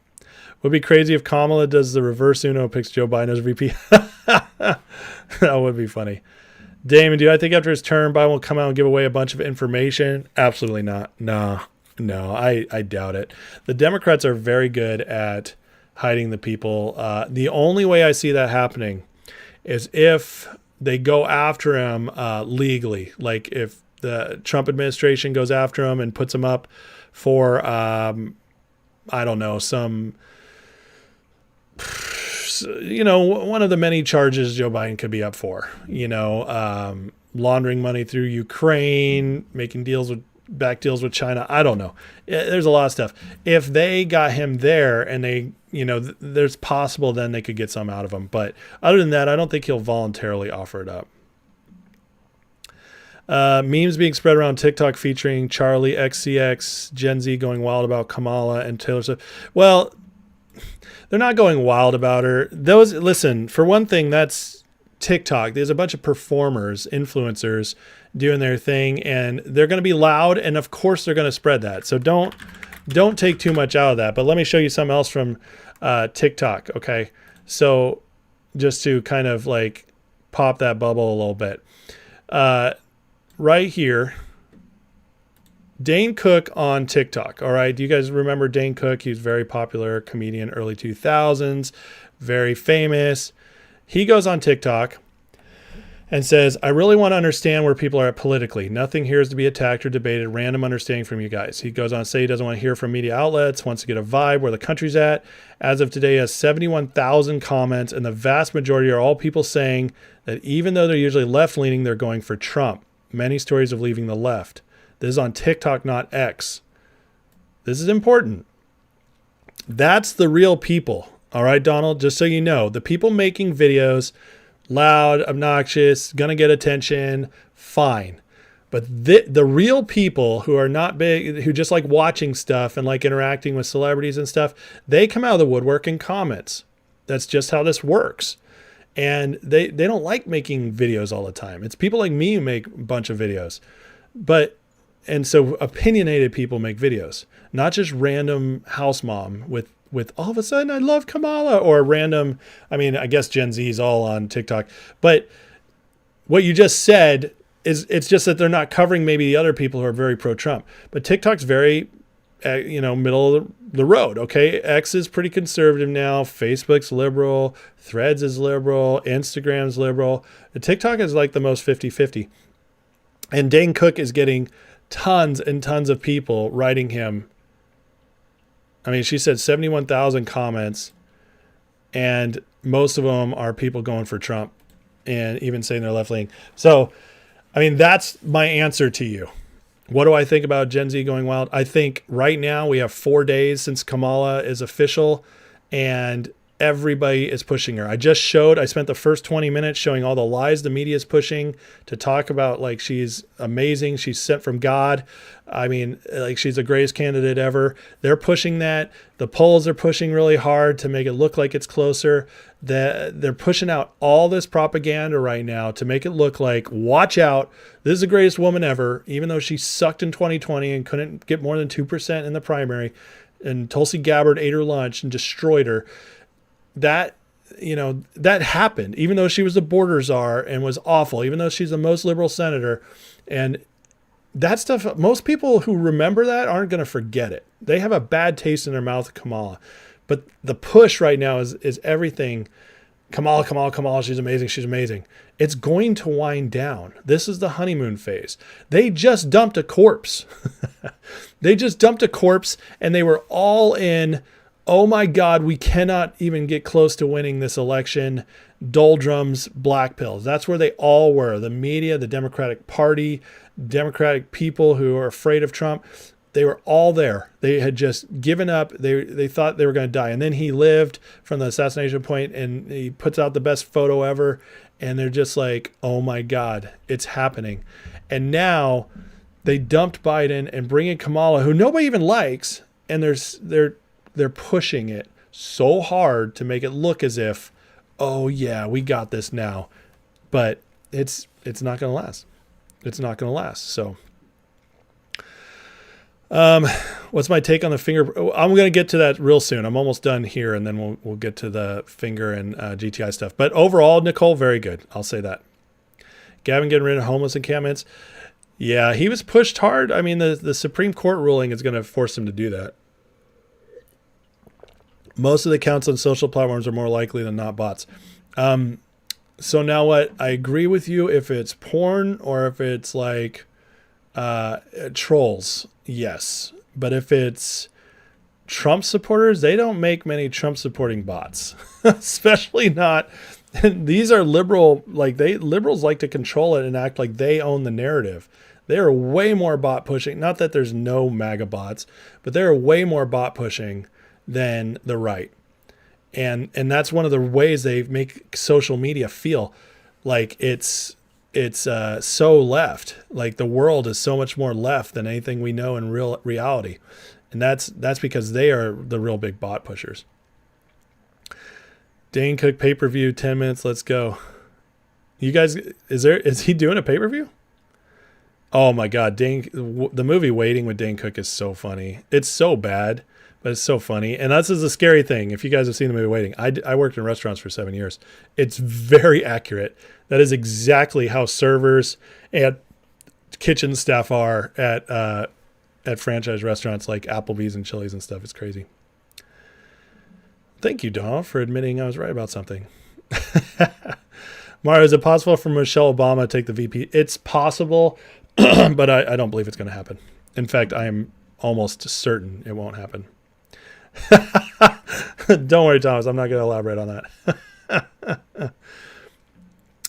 Would be crazy if Kamala does the reverse Uno, picks Joe Biden as VP. That would be funny. Damon, do I think after his term, Biden will come out and give away a bunch of information? Absolutely not. No, I doubt it. The Democrats are very good at hiding the people. The only way I see that happening is if they go after him legally. Like if the Trump administration goes after him and puts him up for, I don't know, some... one of the many charges Joe Biden could be up for, laundering money through Ukraine, making back deals with China. I don't know. There's a lot of stuff. If they got him there and they, there's possible then they could get some out of him. But other than that, I don't think he'll voluntarily offer it up. Memes being spread around TikTok featuring Charlie XCX, Gen Z going wild about Kamala and Taylor Swift. Well, they're not going wild about her. Listen, for one thing, that's TikTok. There's a bunch of performers, influencers doing their thing, and they're going to be loud, and of course they're going to spread that. So don't take too much out of that. But let me show you something else from TikTok, okay? So just to kind of like pop that bubble a little bit. Right here, Dane Cook on TikTok. All right. Do you guys remember Dane Cook? He was a very popular comedian, early 2000s, very famous. He goes on TikTok and says, I really want to understand where people are at politically. Nothing here is to be attacked or debated. Random understanding from you guys. He goes on to say he doesn't want to hear from media outlets, wants to get a vibe where the country's at. As of today, he has 71,000 comments, and the vast majority are all people saying that even though they're usually left-leaning, they're going for Trump. Many stories of leaving the left. This is on TikTok, not X. This is important. That's the real people. All right, Donald, just so you know, the people making videos, loud, obnoxious, going to get attention, fine. But the real people who are not big, who just like watching stuff and like interacting with celebrities and stuff, they come out of the woodwork in comments. That's just how this works. And they don't like making videos all the time. It's people like me who make a bunch of videos. And so opinionated people make videos, not just random house mom with all of a sudden I love Kamala, or random, I guess Gen Z is all on TikTok. But what you just said is it's just that they're not covering maybe the other people who are very pro-Trump. But TikTok's very middle of the road. Okay. X is pretty conservative now. Facebook's liberal. Threads is liberal. Instagram's liberal. And TikTok is like the most 50-50. And Dane Cook is getting tons and tons of people writing him. I mean, she said 71,000 comments, and most of them are people going for Trump and even saying they're left leaning. So, I mean, that's my answer to you. What do I think about Gen Z going wild? I think right now we have 4 days since Kamala is official, and everybody is pushing her. I spent the first 20 minutes showing all the lies the media is pushing to talk about, like, she's amazing, she's sent from God. I mean, like, she's the greatest candidate ever. They're pushing that. The polls are pushing really hard to make it look like it's closer. They're pushing out all this propaganda right now to make it look like, watch out, this is the greatest woman ever, even though she sucked in 2020 and couldn't get more than 2% in the primary, and Tulsi Gabbard ate her lunch and destroyed her. That happened, even though she was the border czar and was awful, even though she's the most liberal senator. And that stuff, most people who remember that aren't going to forget it. They have a bad taste in their mouth of Kamala. But the push right now is everything. Kamala, Kamala, Kamala, she's amazing, she's amazing. It's going to wind down. This is the honeymoon phase. They just dumped a corpse. And they were all in, oh my God, we cannot even get close to winning this election. Doldrums, black pills. That's where they all were. The media, the Democratic Party, Democratic people who are afraid of Trump. They were all there. They had just given up. They thought they were going to die. And then he lived from the assassination point, and he puts out the best photo ever. And they're just like, oh my God, it's happening. And now they dumped Biden and bring in Kamala, who nobody even likes. And they're pushing it so hard to make it look as if, oh yeah, we got this now. But it's not going to last. It's not going to last. So what's my take on the finger? I'm going to get to that real soon. I'm almost done here, and then we'll get to the finger and GTI stuff. But overall, Nicole, very good. I'll say that. Gavin getting rid of homeless encampments. Yeah, he was pushed hard. I mean, the Supreme Court ruling is going to force him to do that. Most of the accounts on social platforms are more likely than not bots. So now what? I agree with you if it's porn or if it's like trolls. Yes. But if it's Trump supporters, they don't make many Trump supporting bots, especially not. These are liberal, liberals like to control it and act like they own the narrative. They are way more bot pushing. Not that there's no MAGA bots, but they are way more bot pushing than the right. And that's one of the ways they make social media feel like it's so left. Like the world is so much more left than anything we know in real reality. And that's because they are the real big bot pushers. Dane Cook pay-per-view, 10 minutes, let's go. You guys, is he doing a pay-per-view? Oh my God, the movie Waiting with Dane Cook is so funny. It's so bad, but it's so funny. And that's the scary thing. If you guys have seen the movie Waiting, I worked in restaurants for 7 years. It's very accurate. That is exactly how servers and kitchen staff are at franchise restaurants like Applebee's and Chili's and stuff. It's crazy. Thank you, Donald, for admitting I was right about something. Mario, is it possible for Michelle Obama to take the VP? It's possible, but I don't believe it's going to happen. In fact, I am almost certain it won't happen. Don't worry, Thomas. I'm not going to elaborate on that.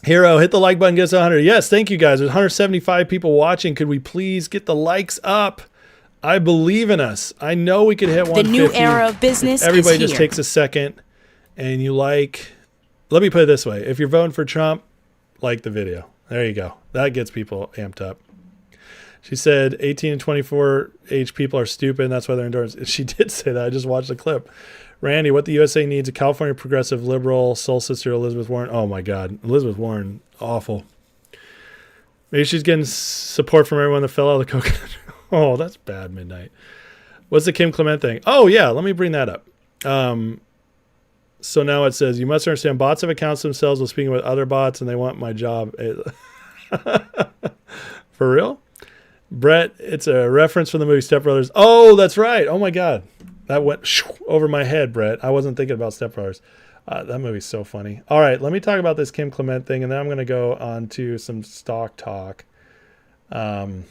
Hero, hit the like button, gets 100. Yes, thank you guys. There's 175 people watching. Could we please get the likes up? I believe in us. I know we could hit 150. The new era of business. If everybody just takes a second and you like. Let me put it this way. If you're voting for Trump, like the video. There you go. That gets people amped up. She said 18 and 24 age people are stupid, and that's why they're Endorse. She did say that. I just watched the clip. Randy, what the USA needs, a California progressive liberal soul sister Elizabeth Warren. Oh, my God. Elizabeth Warren, awful. Maybe she's getting support from everyone that fell out of the coconut. Oh, that's bad, Midnight. What's the Kim Clement thing? Oh, yeah, let me bring that up. So now it says, you must understand bots have accounts themselves with speaking with other bots, and they want my job. For real? Brett, it's a reference from the movie Step Brothers. Oh, that's right. Oh my God. That went over my head, Brett. I wasn't thinking about Step Brothers. That movie's so funny. All right, let me talk about this Kim Clement thing, and then I'm going to go on to some stock talk. Oh,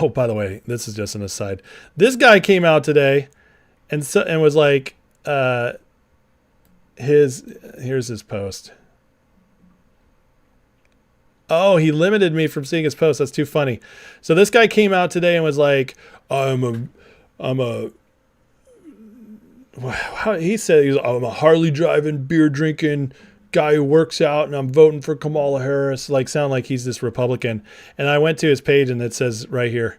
by the way, this is just an aside. This guy came out today and was like, here's his post. Oh, he limited me from seeing his post. That's too funny. So this guy came out today and was like, I'm a Harley driving, beer drinking guy who works out, and I'm voting for Kamala Harris. Like, sound like he's this Republican. And I went to his page and it says right here,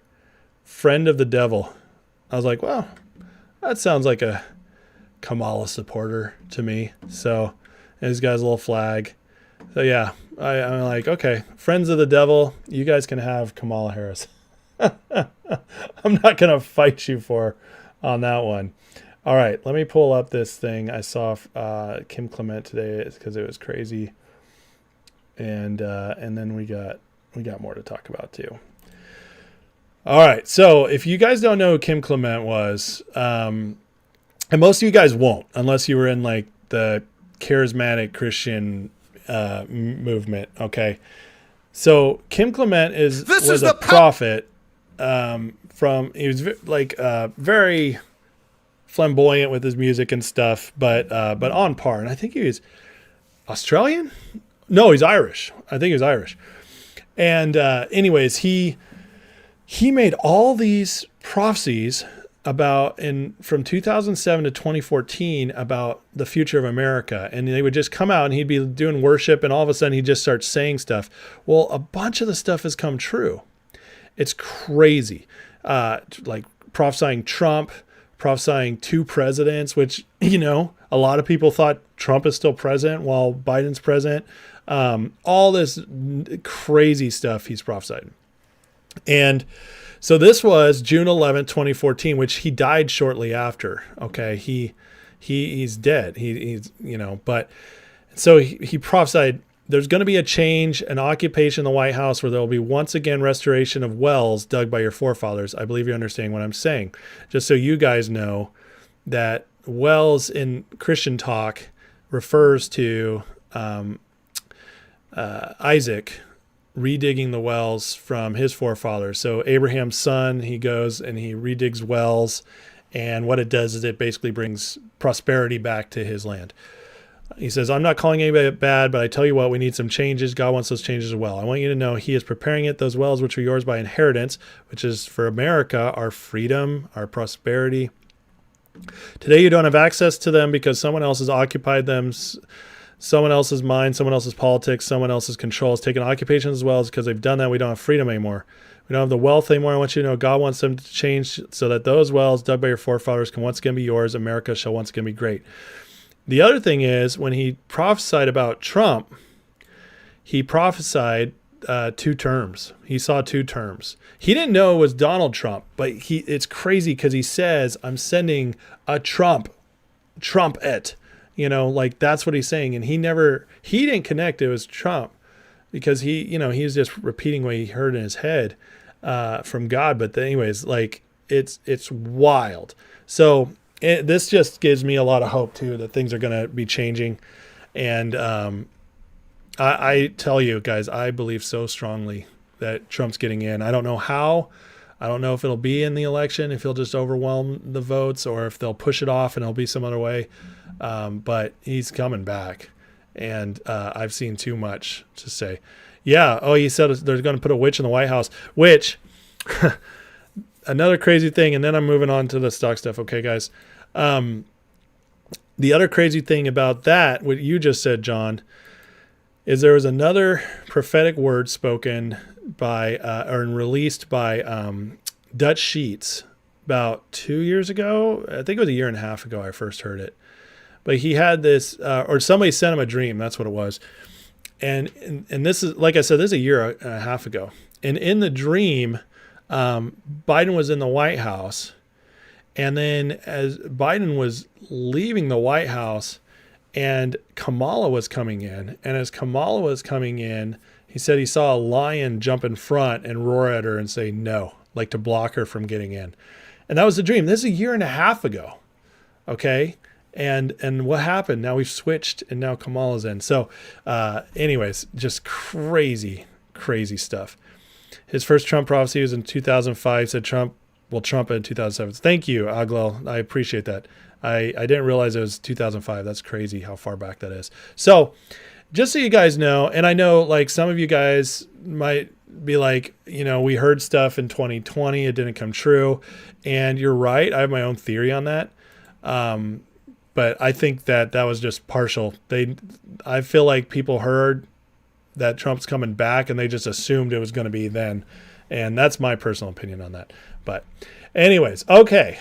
friend of the devil. I was like, well, that sounds like a Kamala supporter to me. So, and this guy's a little flag. So yeah, I'm like, okay, friends of the devil, you guys can have Kamala Harris. I'm not going to fight you on that one. All right, let me pull up this thing. I saw Kim Clement today because it was crazy. And then we got more to talk about too. All right, so if you guys don't know who Kim Clement was, and most of you guys won't unless you were in like the charismatic Christian movement. Okay, so Kim Clement was a prophet. He was very flamboyant with his music and stuff, but on par. And I think he was Australian. No, he's Irish. I think he was Irish. And anyways, he made all these prophecies from 2007 to 2014 about the future of America. And they would just come out and he'd be doing worship and all of a sudden he'd just start saying stuff. Well, a bunch of the stuff has come true. It's crazy. Like prophesying Trump, prophesying 2 presidents, which, a lot of people thought Trump is still president while Biden's president. All this crazy stuff he's prophesied. And so this was June 11th, 2014, which he died shortly after. Okay. He's dead. But so he prophesied there's going to be a change, an occupation in the White House where there will be once again restoration of wells dug by your forefathers. I believe you understand what I'm saying. Just so you guys know that wells in Christian talk refers to Isaac redigging the wells from his forefathers. So Abraham's son, he goes and he redigs wells, and what it does is it basically brings prosperity back to his land. He says, I'm not calling anybody bad, but I tell you what, we need some changes. God wants those changes as well. I want you to know he is preparing it, those wells which are yours by inheritance, which is for America, our freedom, our prosperity. Today you don't have access to them because someone else has occupied them, someone else's mind, someone else's politics, someone else's control has taken occupations as well. It's because they've done that. We don't have freedom anymore. We don't have the wealth anymore. I want you to know God wants them to change so that those wells dug by your forefathers can once again be yours. America shall once again be great. The other thing is when he prophesied about Trump, he prophesied 2 terms. He saw 2 terms. He didn't know it was Donald Trump, but it's crazy because he says, I'm sending a trumpet. Like that's what he's saying. And he didn't connect it was Trump because he was just repeating what he heard in his head from God. But anyways, like it's wild. So this just gives me a lot of hope too that things are going to be changing. And I tell you guys, I believe so strongly that Trump's getting in. I don't know how. I don't know if it'll be in the election, if he'll just overwhelm the votes, or if they'll push it off and it'll be some other way. But he's coming back. And I've seen too much to say. Yeah. Oh, he said they're going to put a witch in the White House, which another crazy thing. And then I'm moving on to the stock stuff. Okay, guys. The other crazy thing about that, what you just said, John, is there was another prophetic word spoken by or released by Dutch Sheets about 2 years ago. I think it was a year and a half ago I first heard it. But he had this, or somebody sent him a dream. That's what it was. And this is, like I said, this is a year and a half ago. And in the dream, Biden was in the White House. And then as Biden was leaving the White House and Kamala was coming in, and as Kamala was coming in, He said he saw a lion jump in front and roar at her and say no, like to block her from getting in. And that was the dream. This is a year and a half ago. Okay. And what happened? Now we've switched and now Kamala's in. So anyways, just crazy stuff. His first Trump prophecy was in 2005, said Trump will Trump in 2007. Thank you, Aglel. I appreciate that. I didn't realize it was 2005. That's crazy how far back that is. So just so you guys know, and I know like some of you guys might be like, we heard stuff in 2020. It didn't come true. And you're right. I have my own theory on that. But I think that was just partial. I feel like people heard that Trump's coming back and they just assumed it was going to be then. And that's my personal opinion on that. But anyways, okay.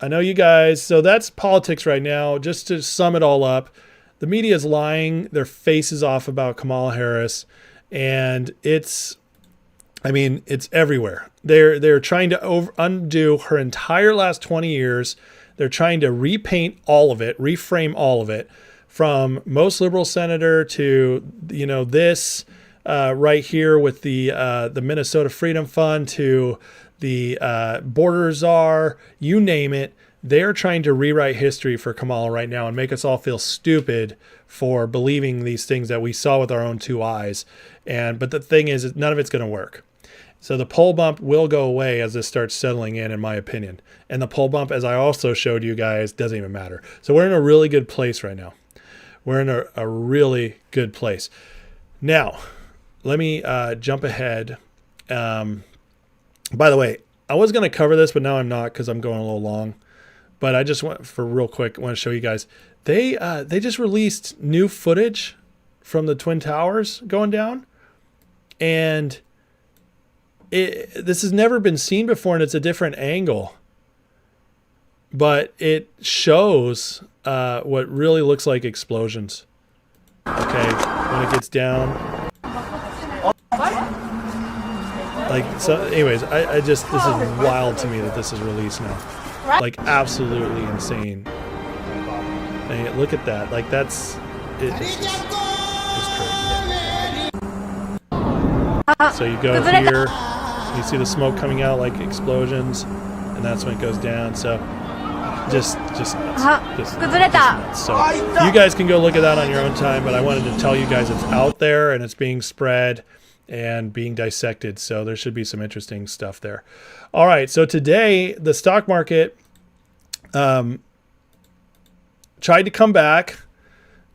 I know you guys. So that's politics right now. Just to sum it all up, the media is lying their faces off about Kamala Harris. And it's everywhere. They're trying to undo her entire last 20 years. They're trying to repaint all of it, reframe all of it, from most liberal senator to this right here with the Minnesota Freedom Fund to the border czar, you name it. They're trying to rewrite history for Kamala right now and make us all feel stupid for believing these things that we saw with our own two eyes. But the thing is none of it's going to work. So the poll bump will go away as this starts settling in my opinion. And the poll bump, as I also showed you guys, doesn't even matter. So we're in a really good place right now. We're in a really good place. Now, let me jump ahead. By the way, I was going to cover this, but now I'm not because I'm going a little long. But I just want to show you guys. They just released new footage from the Twin Towers going down. And this has never been seen before, and it's a different angle. But it shows what really looks like explosions. Okay, when it gets down. Anyways, this is wild to me that this is released now. Like, absolutely insane. And look at that. Like, it's crazy. So you go here, you see the smoke coming out like explosions, and that's when it goes down. So just nuts. So you guys can go look at that on your own time, but I wanted to tell you guys it's out there and it's being spread and being dissected. So there should be some interesting stuff there. All right. So today the stock market tried to come back.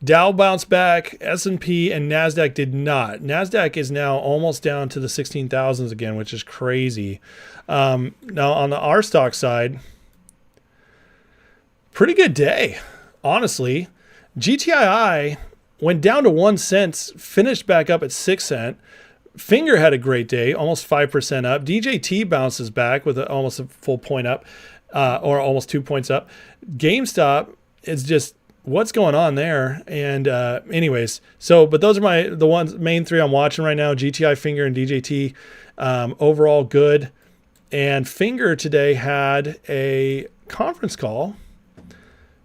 Dow bounced back, S&P and NASDAQ did not. NASDAQ is now almost down to the 16,000s again, which is crazy. Now on the R stock side, pretty good day, honestly. GTII went down to 1 cent, finished back up at 6 cents. Finger had a great day, almost 5% up. DJT bounces back with almost a full point up, or almost 2 points up. GameStop is just, what's going on there? And anyways, but those are the main three I'm watching right now: GTI, Finger, and DJT. Overall good. And Finger today had a conference call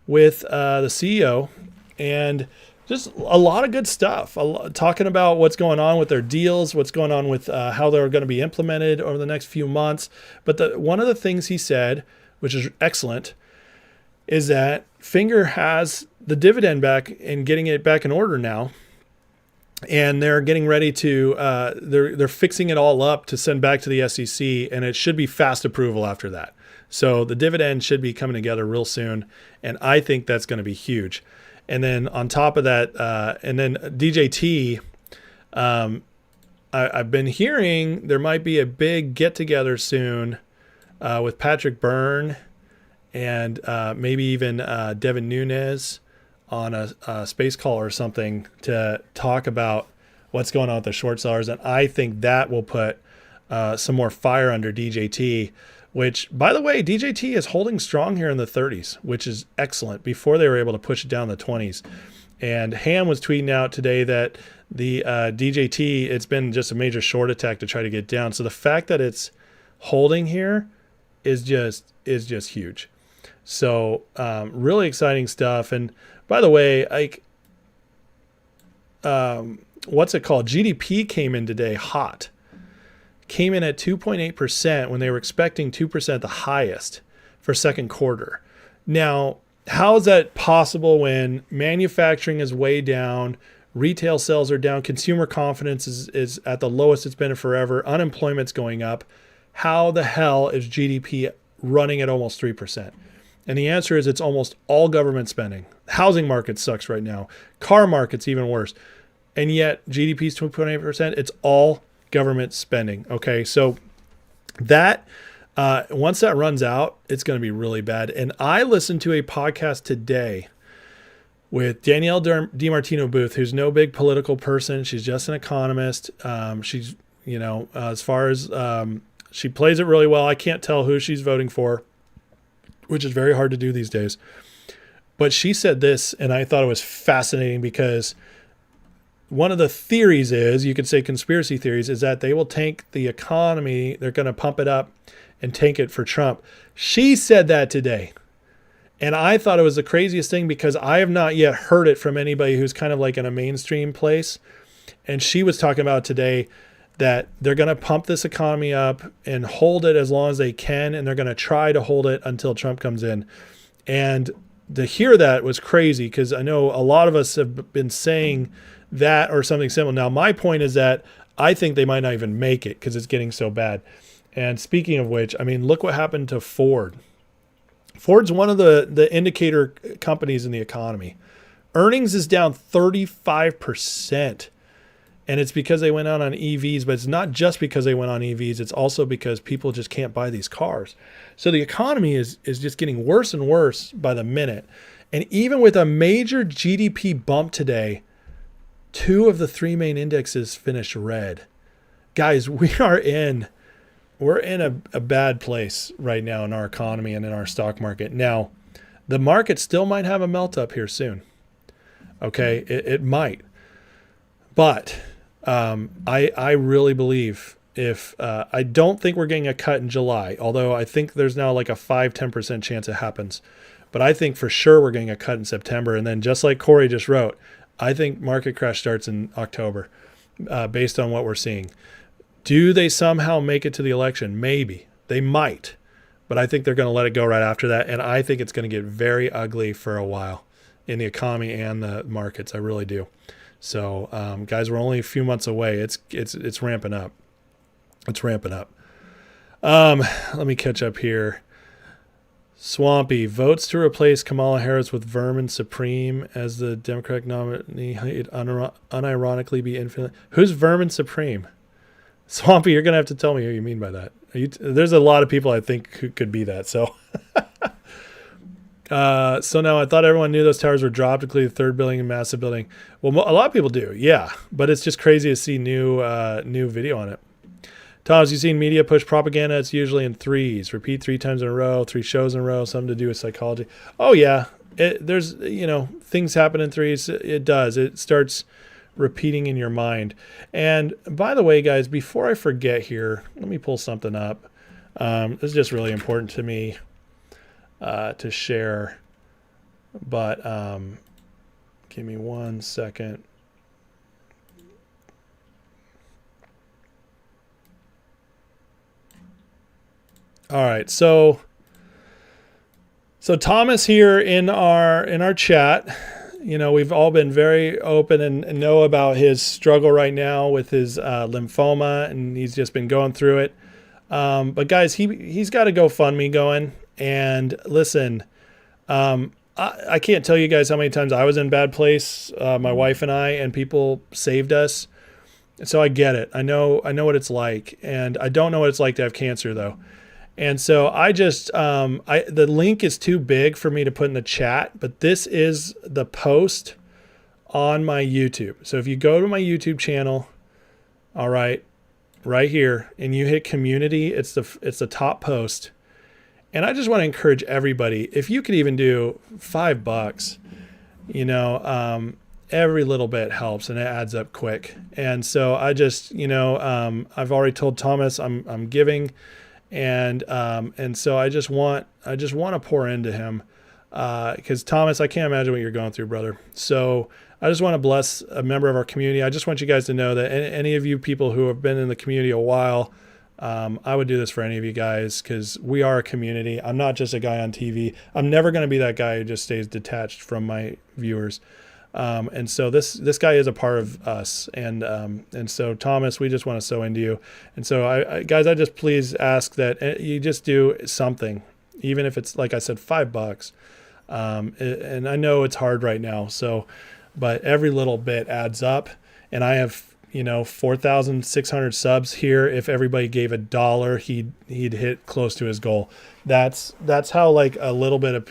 with the CEO, and just a lot of good stuff. Talking about what's going on with their deals, what's going on with how they're going to be implemented over the next few months. But one of the things he said, which is excellent, is that Finger has the dividend back and getting it back in order now. And they're getting ready to, they're fixing it all up to send back to the SEC, and it should be fast approval after that. So the dividend should be coming together real soon, and I think that's going to be huge. And then on top of that, and then DJT, I've been hearing there might be a big get-together soon with Patrick Byrne and maybe even Devin Nunes on a space call or something to talk about what's going on with the short sellers. And I think that will put some more fire under DJT, which, by the way, DJT is holding strong here in the 30s, which is excellent. Before they were able to push it down the 20s. And Ham was tweeting out today that the DJT, it's been just a major short attack to try to get down. So the fact that it's holding here is just huge. So really exciting stuff. And by the way, what's it called? GDP came in today hot. Came in at 2.8% when they were expecting 2%, the highest for second quarter. Now, how is that possible when manufacturing is way down, retail sales are down, consumer confidence is at the lowest it's been in forever, unemployment's going up? How the hell is GDP running at almost 3%? And the answer is it's almost all government spending. Housing market sucks right now. Car market's even worse. And yet GDP is 2.8%. It's all government spending. Okay, so that once that runs out, it's going to be really bad. And I listened to a podcast today with Danielle DiMartino Booth, who's no big political person. She's just an economist. She's, as far as she plays it really well. I can't tell who she's voting for, which is very hard to do these days. But she said this, and I thought it was fascinating because one of the theories is, you could say conspiracy theories, is that they will tank the economy. They're going to pump it up and tank it for Trump. She said that today. And I thought it was the craziest thing because I have not yet heard it from anybody who's kind of like in a mainstream place. And she was talking about today that they're going to pump this economy up and hold it as long as they can. And they're going to try to hold it until Trump comes in. And to hear that was crazy because I know a lot of us have been saying that or something similar. Now, my point is that I think they might not even make it because it's getting so bad. And speaking of which, I mean, look what happened to Ford. Ford's one of the indicator companies in the economy. Earnings is down 35%. And it's because they went out on EVs, but it's not just because they went on EVs. It's also because people just can't buy these cars. So the economy is just getting worse and worse by the minute. And even with a major GDP bump today, 2 of the 3 main indexes finished red. Guys, we're in a bad place right now in our economy and in our stock market. Now, the market still might have a melt up here soon. Okay, it might. But I really believe I don't think we're getting a cut in July, although I think there's now like a 5-10% chance it happens. But I think for sure we're getting a cut in September. And then just like Corey just wrote, I think market crash starts in October based on what we're seeing. Do they somehow make it to the election? Maybe. They might. But I think they're going to let it go right after that. And I think it's going to get very ugly for a while in the economy and the markets. I really do. So, guys, we're only a few months away. It's ramping up. It's ramping up. Let me catch up here. Swampy votes to replace Kamala Harris with Vermin Supreme as the Democratic nominee. It'd unironically be infinite. Who's Vermin Supreme? Swampy, you're going to have to tell me who you mean by that. There's a lot of people I think who could be that. So, so now I thought everyone knew those towers were dropped, including the third building and massive building. Well, a lot of people do. Yeah. But it's just crazy to see new video on it. Thomas, you've seen media push propaganda. It's usually in 3s. Repeat 3 times in a row, 3 shows in a row, something to do with psychology. Oh, yeah. There's, things happen in 3s. It does. It starts repeating in your mind. And by the way, guys, before I forget here, let me pull something up. This is just really important to me to share. But give me 1 second. All right, so Thomas here in our chat, we've all been very open and know about his struggle right now with his lymphoma, and he's just been going through it. But guys, he's got a GoFundMe going, and listen, I can't tell you guys how many times I was in a bad place, my wife and I, and people saved us. So I get it. I know what it's like, and I don't know what it's like to have cancer though. And so I just, the link is too big for me to put in the chat, but this is the post on my YouTube. So if you go to my YouTube channel, all right here, and you hit community, it's the top post. And I just want to encourage everybody, if you could even do $5, every little bit helps and it adds up quick. And so I just, I've already told Thomas I'm giving. And so I just want to pour into him. because Thomas, I can't imagine what you're going through, brother. So I just want to bless a member of our community. I just want you guys to know that any of you people who have been in the community a while, I would do this for any of you guys because we are a community. I'm not just a guy on TV. I'm never going to be that guy who just stays detached from my viewers. And so this guy is a part of us. And so Thomas, we just want to sow into you. And so guys, I just please ask that you just do something, even if it's, like I said, $5. And I know it's hard right now. So, but every little bit adds up, and I have, 4,600 subs here. If everybody gave $1, he'd hit close to his goal. That's how like a little bit of,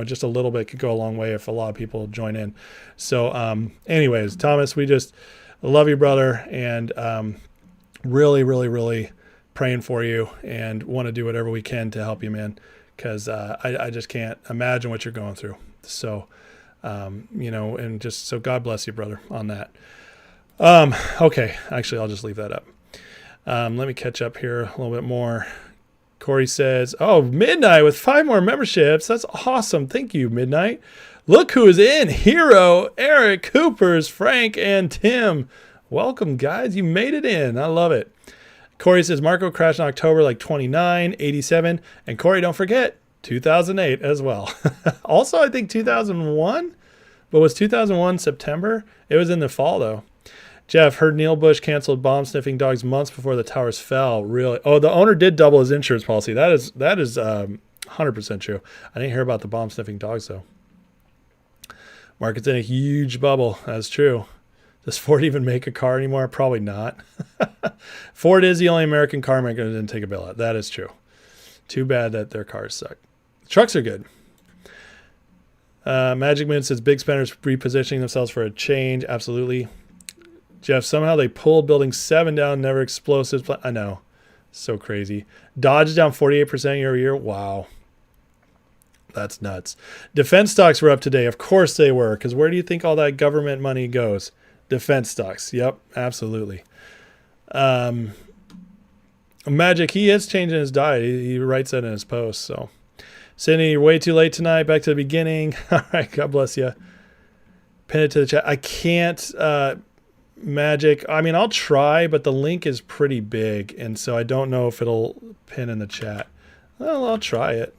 just a little bit could go a long way if a lot of people join in. So, anyways, Thomas, we just love you, brother. And, really, really, really praying for you and want to do whatever we can to help you, man. Cause, I just can't imagine what you're going through. So, and just, so God bless you, brother, on that. Okay, actually, I'll just leave that up. Let me catch up here a little bit more. Corey says, oh, Midnight with 5 more memberships. That's awesome. Thank you, Midnight. Look who is in. Hero, Eric, Coopers, Frank, and Tim. Welcome, guys. You made it in. I love it. Corey says, Marco crashed in October like 29, 87. And Corey, don't forget, 2008 as well. Also, I think 2001. But was 2001 September? It was in the fall, though. Jeff, heard Neil Bush canceled bomb-sniffing dogs months before the towers fell. Really? Oh, the owner did double his insurance policy. That is 100% true. I didn't hear about the bomb-sniffing dogs, though. Market's in a huge bubble. That's true. Does Ford even make a car anymore? Probably not. Ford is the only American car maker that didn't take a bailout. That is true. Too bad that their cars suck. Trucks are good. Magic Moon says big spenders repositioning themselves for a change. Absolutely. Jeff, somehow they pulled building 7 down, never explosives. I know. So crazy. Dodge down 48% year over year. Wow. That's nuts. Defense stocks were up today. Of course they were, because where do you think all that government money goes? Defense stocks. Yep, absolutely. Magic, he is changing his diet. He writes that in his post. So, Sydney, you're way too late tonight. Back to the beginning. All right, God bless you. Pin it to the chat. I can't... Magic. I mean, I'll try, but the link is pretty big, and so I don't know if it'll pin in the chat. Well, I'll try it.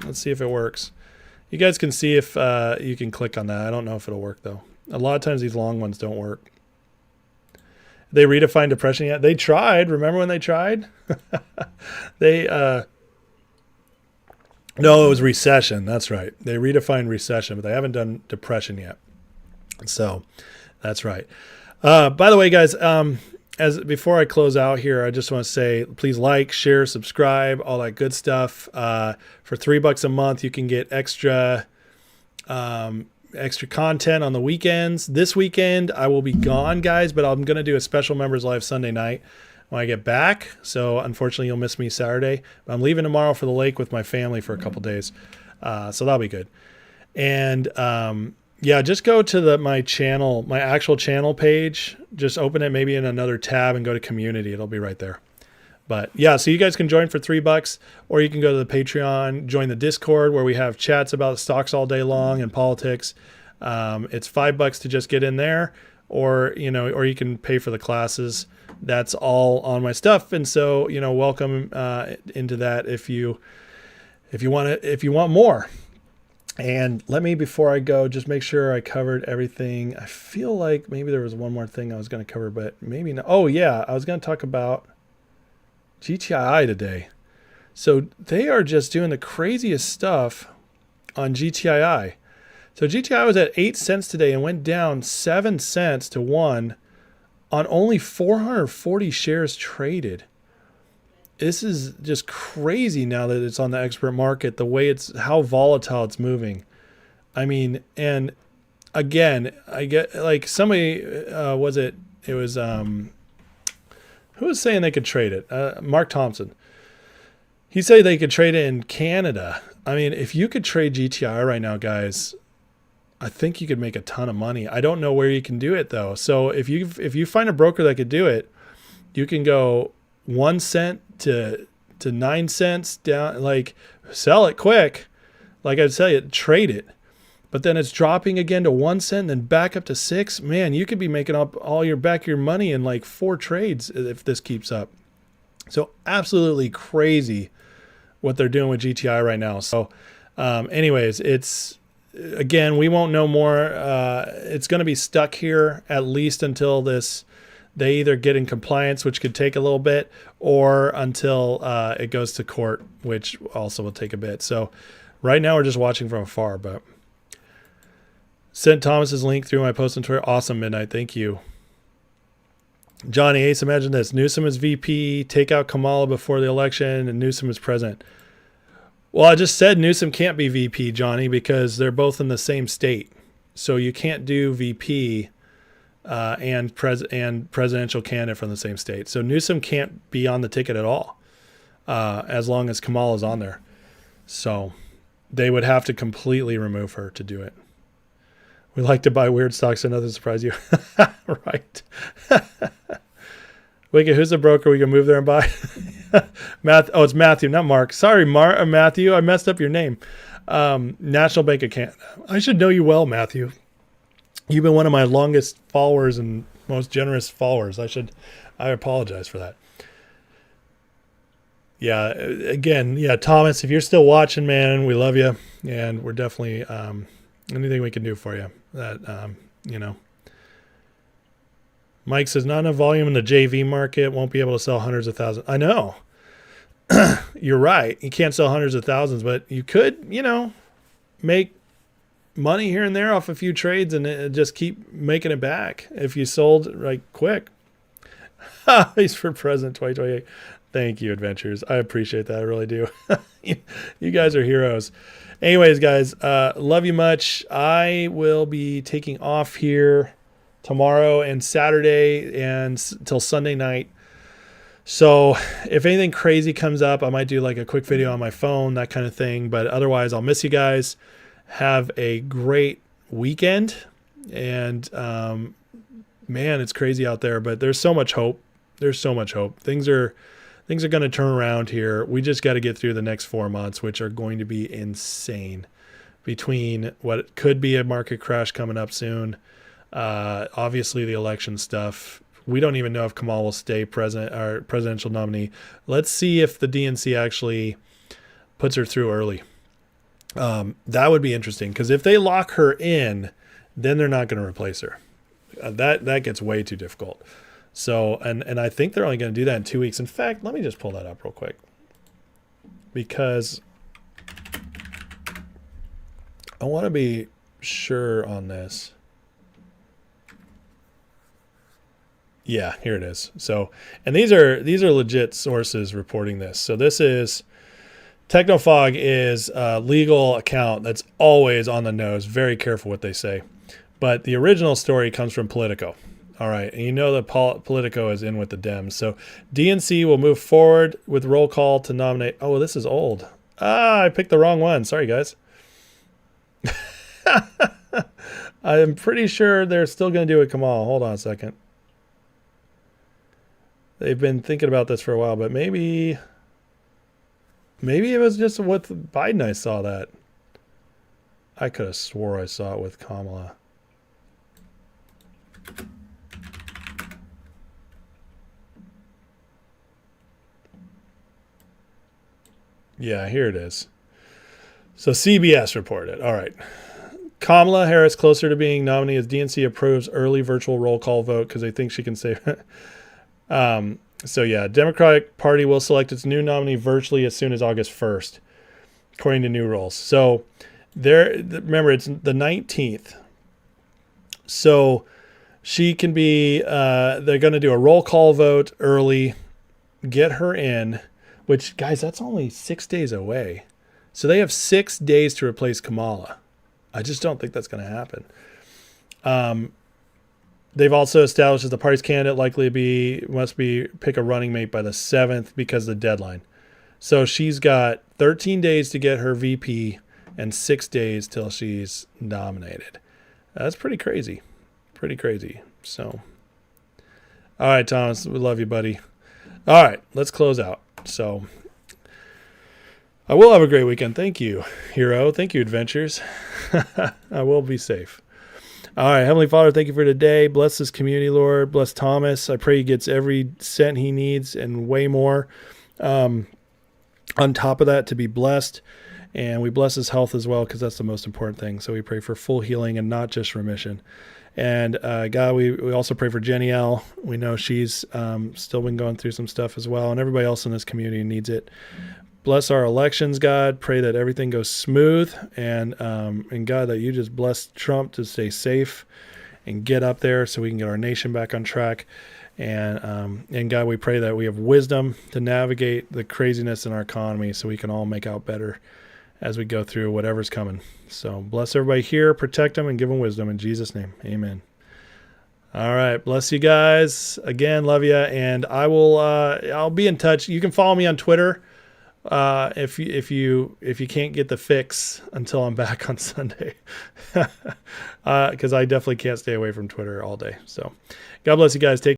Let's see if it works. You guys can see if you can click on that. I don't know if it'll work, though. A lot of times these long ones don't work. They redefined depression yet? They tried. Remember when they tried? No, it was recession. That's right. They redefined recession, but they haven't done depression yet. So that's right. By the way, guys, as before I close out here, I just want to say, please like, share, subscribe, all that good stuff. For $3 a month, you can get extra content on the weekends. This weekend, I will be gone, guys, but I'm going to do a special members live Sunday night when I get back. So unfortunately, you'll miss me Saturday. But I'm leaving tomorrow for the lake with my family for a couple days. So that'll be good. And, yeah, just go to my channel, my actual channel page. Just open it maybe in another tab and go to community. It'll be right there. But yeah, so you guys can join for $3, or you can go to the Patreon, join the Discord where we have chats about stocks all day long and politics. It's $5 to just get in there, or you can pay for the classes. That's all on my stuff. And so, welcome into that if you want more. And let me, before I go, just make sure I covered everything. I feel like maybe there was one more thing I was going to cover, but maybe not. Oh, yeah. I was going to talk about GTII today. So they are just doing the craziest stuff on GTII. So GTII was at 8 cents today and went down 7 cents to 1 on only 440 shares traded. This is just crazy now that it's on the expert market, the way how volatile it's moving. I mean, and again, I get like somebody, it was, who was saying they could trade it? Mark Thompson. He said they could trade it in Canada. I mean, if you could trade GTI right now, guys, I think you could make a ton of money. I don't know where you can do it though. So if you find a broker that could do it, you can go 1 cent to 9 cents down, like sell it quick. like I tell you, trade it. But then it's dropping again to 1 cent, then back up to 6. Man, you could be making up all your money in like 4 trades if this keeps up. So absolutely crazy what they're doing with GTI right now. So anyways, it's, again, we won't know more. It's going to be stuck here at least until they either get in compliance, which could take a little bit, or until it goes to court, which also will take a bit. So right now we're just watching from afar, but sent Thomas's link through my post on Twitter. Awesome, Midnight. Thank you. Johnny Ace, imagine this. Newsom is VP, take out Kamala before the election, and Newsom is president. Well, I just said Newsom can't be VP, Johnny, because they're both in the same state. So you can't do VP and presidential candidate from the same state. So Newsom can't be on the ticket at all as long as Kamala's on there. So they would have to completely remove her to do it. We like to buy weird stocks, so nothing surprise you. Right. Wicked, who's the broker we can move there and buy? It's Matthew, not Mark. Sorry, Matthew. I messed up your name. National Bank of Canada. I should know you well, Matthew. You've been one of my longest followers and most generous followers. I apologize for that. Yeah, again, Thomas, if you're still watching, man, we love you. And we're definitely, anything we can do for you. That, Mike says, not enough volume in the JV market. Won't be able to sell hundreds of thousands. I know. You're right. You can't sell hundreds of thousands, but you could, make money here and there off a few trades and just keep making it back if you sold quick. He's for president 2028. Thank you, Adventures. I appreciate that. I really do. You guys are heroes. Anyways, guys, love you much. I will be taking off here tomorrow and Saturday and till Sunday night. So if anything crazy comes up, I might do a quick video on my phone, that kind of thing. But otherwise, I'll miss you guys. Have a great weekend. And man, it's crazy out there, but there's so much hope. There's so much hope. Things are going to turn around here. We just got to get through the next 4 months, which are going to be insane, between what could be a market crash coming up soon. Obviously the election stuff. We don't even know if Kamala will stay presidential nominee. Let's see if the DNC actually puts her through early. That would be interesting, because if they lock her in, then they're not going to replace her. That gets way too difficult. So, and I think they're only going to do that in 2 weeks. In fact, let me just pull that up real quick, because I want to be sure on this. Yeah, here it is. So, and these are legit sources reporting this. So this is, Technofog is a legal account that's always on the nose, very careful what they say. But the original story comes from Politico. All right, and that Politico is in with the Dems. So DNC will move forward with roll call to nominate. Oh, this is old. I picked the wrong one. Sorry, guys. I'm pretty sure they're still going to do it, Kamal. Hold on a second. They've been thinking about this for a while, but maybe it was just with Biden I saw that. I could have swore I saw it with Kamala. Yeah, here it is. So CBS reported. All right. Kamala Harris closer to being nominated as DNC approves early virtual roll call vote because they think she can save. So yeah, Democratic Party will select its new nominee virtually as soon as August 1st, according to new rules. So remember, it's the 19th. So she can be, they're going to do a roll call vote early, get her in, which, guys, that's only 6 days away. So they have 6 days to replace Kamala. I just don't think that's going to happen. They've also established that the party's candidate must pick a running mate by the 7th because of the deadline. So she's got 13 days to get her VP and 6 days till she's nominated. That's pretty crazy. Pretty crazy. So, all right, Thomas, we love you, buddy. All right, let's close out. So, I will have a great weekend. Thank you, Hero. Thank you, Adventures. I will be safe. All right, Heavenly Father, thank you for today. Bless this community, Lord. Bless Thomas. I pray he gets every cent he needs and way more. On top of that, to be blessed. And we bless his health as well, because that's the most important thing. So we pray for full healing and not just remission. And God, we also pray for GTII. We know she's still been going through some stuff as well, and everybody else in this community needs it. Bless our elections, God. Pray that everything goes smooth, and God, that you just bless Trump to stay safe and get up there so we can get our nation back on track. And God, we pray that we have wisdom to navigate the craziness in our economy so we can all make out better as we go through whatever's coming. So bless everybody here, protect them, and give them wisdom in Jesus' name. Amen. All right. Bless you guys. Again, love you. And I'll be in touch. You can follow me on Twitter. If you can't get the fix until I'm back on Sunday, because I definitely can't stay away from Twitter all day. So God bless you guys. Take